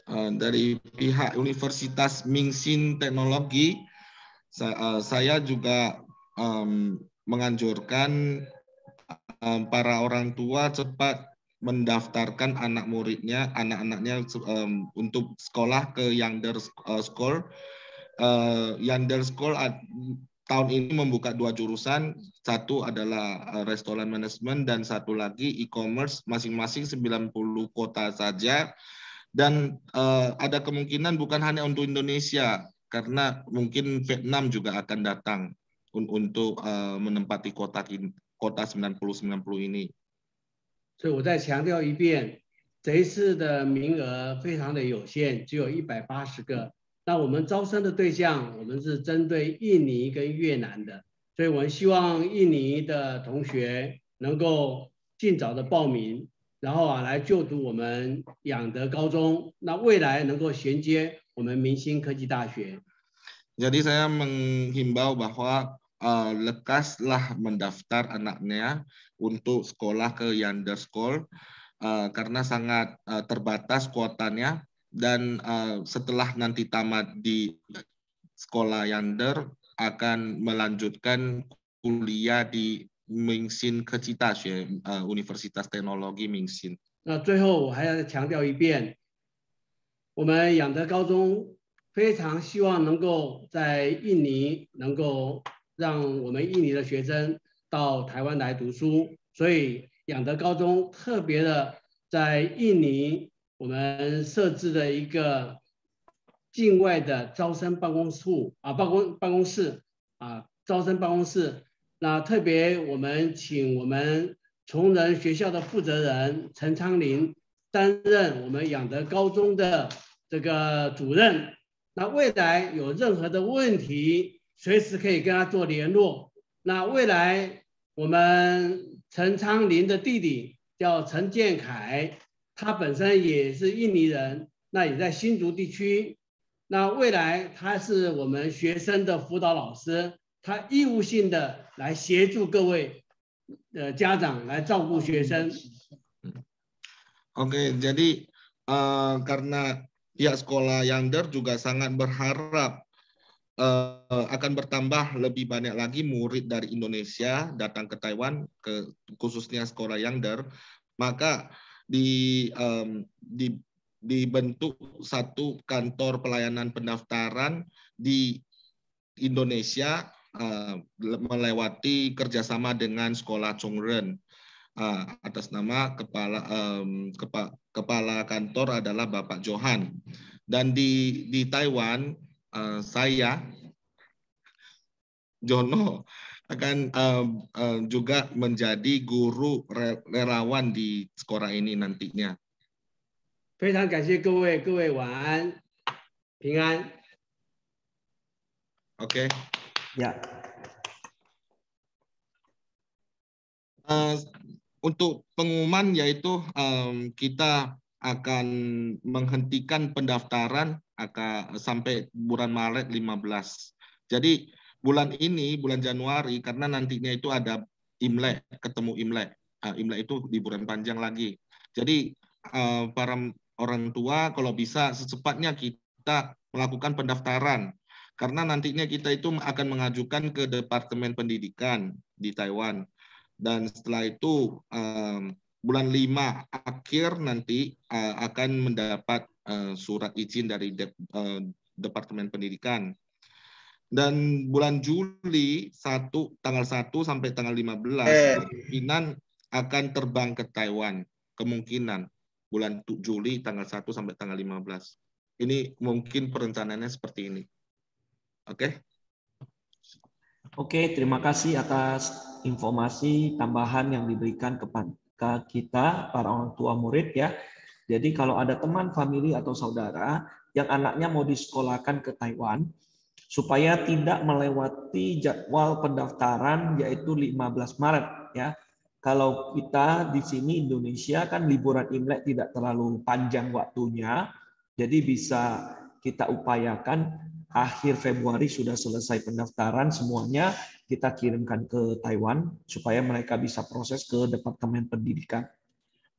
Dari pihak Universitas Mingxin Teknologi, saya juga menganjurkan para orang tua cepat mendaftarkan anak-anaknya untuk sekolah ke Yangder School. Yangder School tahun ini membuka 2 jurusan, satu adalah restoran manajemen dan satu lagi e-commerce, masing-masing 90 kota saja. Dan ada kemungkinan bukan hanya untuk Indonesia, karena mungkin Vietnam juga akan datang untuk menempati kota 90 ini. 所以我再强调一遍，这一次的名额非常的有限，只有180个。那我们招生的对象，我们是针对印尼跟越南的，所以我们希望印尼的同学能够尽早的报名，然后来就读我们养德高中，那未来能够衔接我们明星科技大学。Jadi saya menghimbau bahwa lekaslah mendaftar anaknya untuk sekolah ke Yangder School karena sangat terbatas kuotanya, dan setelah nanti tamat di sekolah Yangder akan melanjutkan kuliah di Mingxin Kecitaxue, Universitas Teknologi Mingxin. 那最后我还要强调一遍，我们养德高中非常希望能够在印尼能够让我们印尼的学生到台湾来读书，所以养德高中特别的在印尼我们设置了一个境外的招生办公室招生办公室。那特别我们请我们崇仁学校的负责人陈昌林担任我们养德高中的这个主任。那未来有任何的问题，随时可以跟他做联络。那未来我们陈昌林的弟弟叫陈建凯，他本身也是印尼人，那也在新竹地区。那未来他是我们学生的辅导老师，他义务性的来协助各位家长来照顾学生。Oke, jadi karena pihak sekolah Younger juga sangat berharap akan bertambah lebih banyak lagi murid dari Indonesia datang ke Taiwan, khususnya sekolah Younger, maka dibentuk satu kantor pelayanan pendaftaran di Indonesia melewati kerjasama dengan sekolah Chongren. Atas nama kepala kantor adalah Bapak Johan. Dan di Taiwan, saya Jono akan juga menjadi guru relawan di sekolah ini nantinya. 非常感谢各位，各位晚安，平安。Oke. Ya. Untuk pengumuman yaitu kita akan menghentikan pendaftaran sampai bulan Maret 15. Jadi bulan ini, bulan Januari, karena nantinya itu ada Imlek, ketemu Imlek. Imlek itu liburan panjang lagi. Jadi para orang tua kalau bisa secepatnya kita melakukan pendaftaran. Karena nantinya kita itu akan mengajukan ke Departemen Pendidikan di Taiwan. Dan setelah itu bulan 5 akhir nanti akan mendapat surat izin dari Departemen Pendidikan. Dan bulan Juli tanggal 1 sampai tanggal 15 kemungkinan akan terbang ke Taiwan. Kemungkinan bulan Juli tanggal 1 sampai tanggal 15. Ini mungkin perencanaannya seperti ini. Oke? Oke, terima kasih atas informasi tambahan yang diberikan kepada kita, para orang tua murid ya. Jadi kalau ada teman, famili atau saudara yang anaknya mau disekolahkan ke Taiwan, supaya tidak melewati jadwal pendaftaran yaitu 15 Maret ya. Kalau kita di sini Indonesia kan liburan Imlek tidak terlalu panjang waktunya, jadi bisa kita upayakan akhir Februari sudah selesai pendaftaran semuanya, kita kirimkan ke Taiwan supaya mereka bisa proses ke Departemen Pendidikan.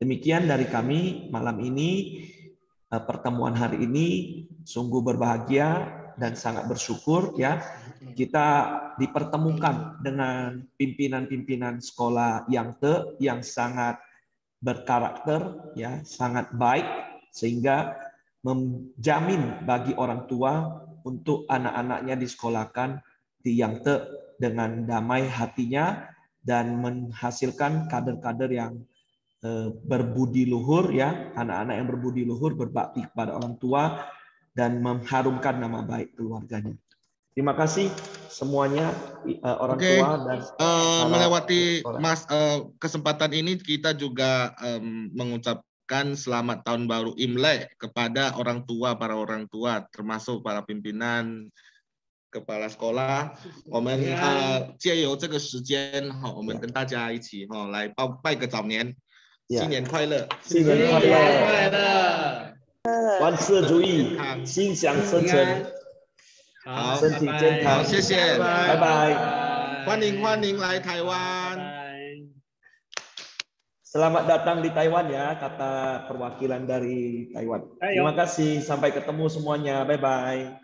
Demikian dari kami malam ini, pertemuan hari ini sungguh berbahagia dan sangat bersyukur ya. Kita dipertemukan dengan pimpinan-pimpinan sekolah yang sangat berkarakter ya, sangat baik sehingga menjamin bagi orang tua untuk anak-anaknya disekolahkan di Yangtze dengan damai hatinya dan menghasilkan kader-kader yang berbudi luhur ya, anak-anak yang berbudi luhur, berbakti kepada orang tua dan mengharumkan nama baik keluarganya. Terima kasih semuanya orang tua dan melewati kesempatan ini kita juga mengucapkan selamat tahun baru Imlek kepada orang tua, para orang tua termasuk para pimpinan, kepala sekolah. 我们借由这个时间我们跟大家一起来拜个早年，新年快乐，新年快乐，万事如意，心想事成。好，身体健康，好，谢谢，拜拜，欢迎来台湾。Selamat datang di Taiwan ya, kata perwakilan dari Taiwan. Terima kasih, sampai ketemu semuanya, bye bye.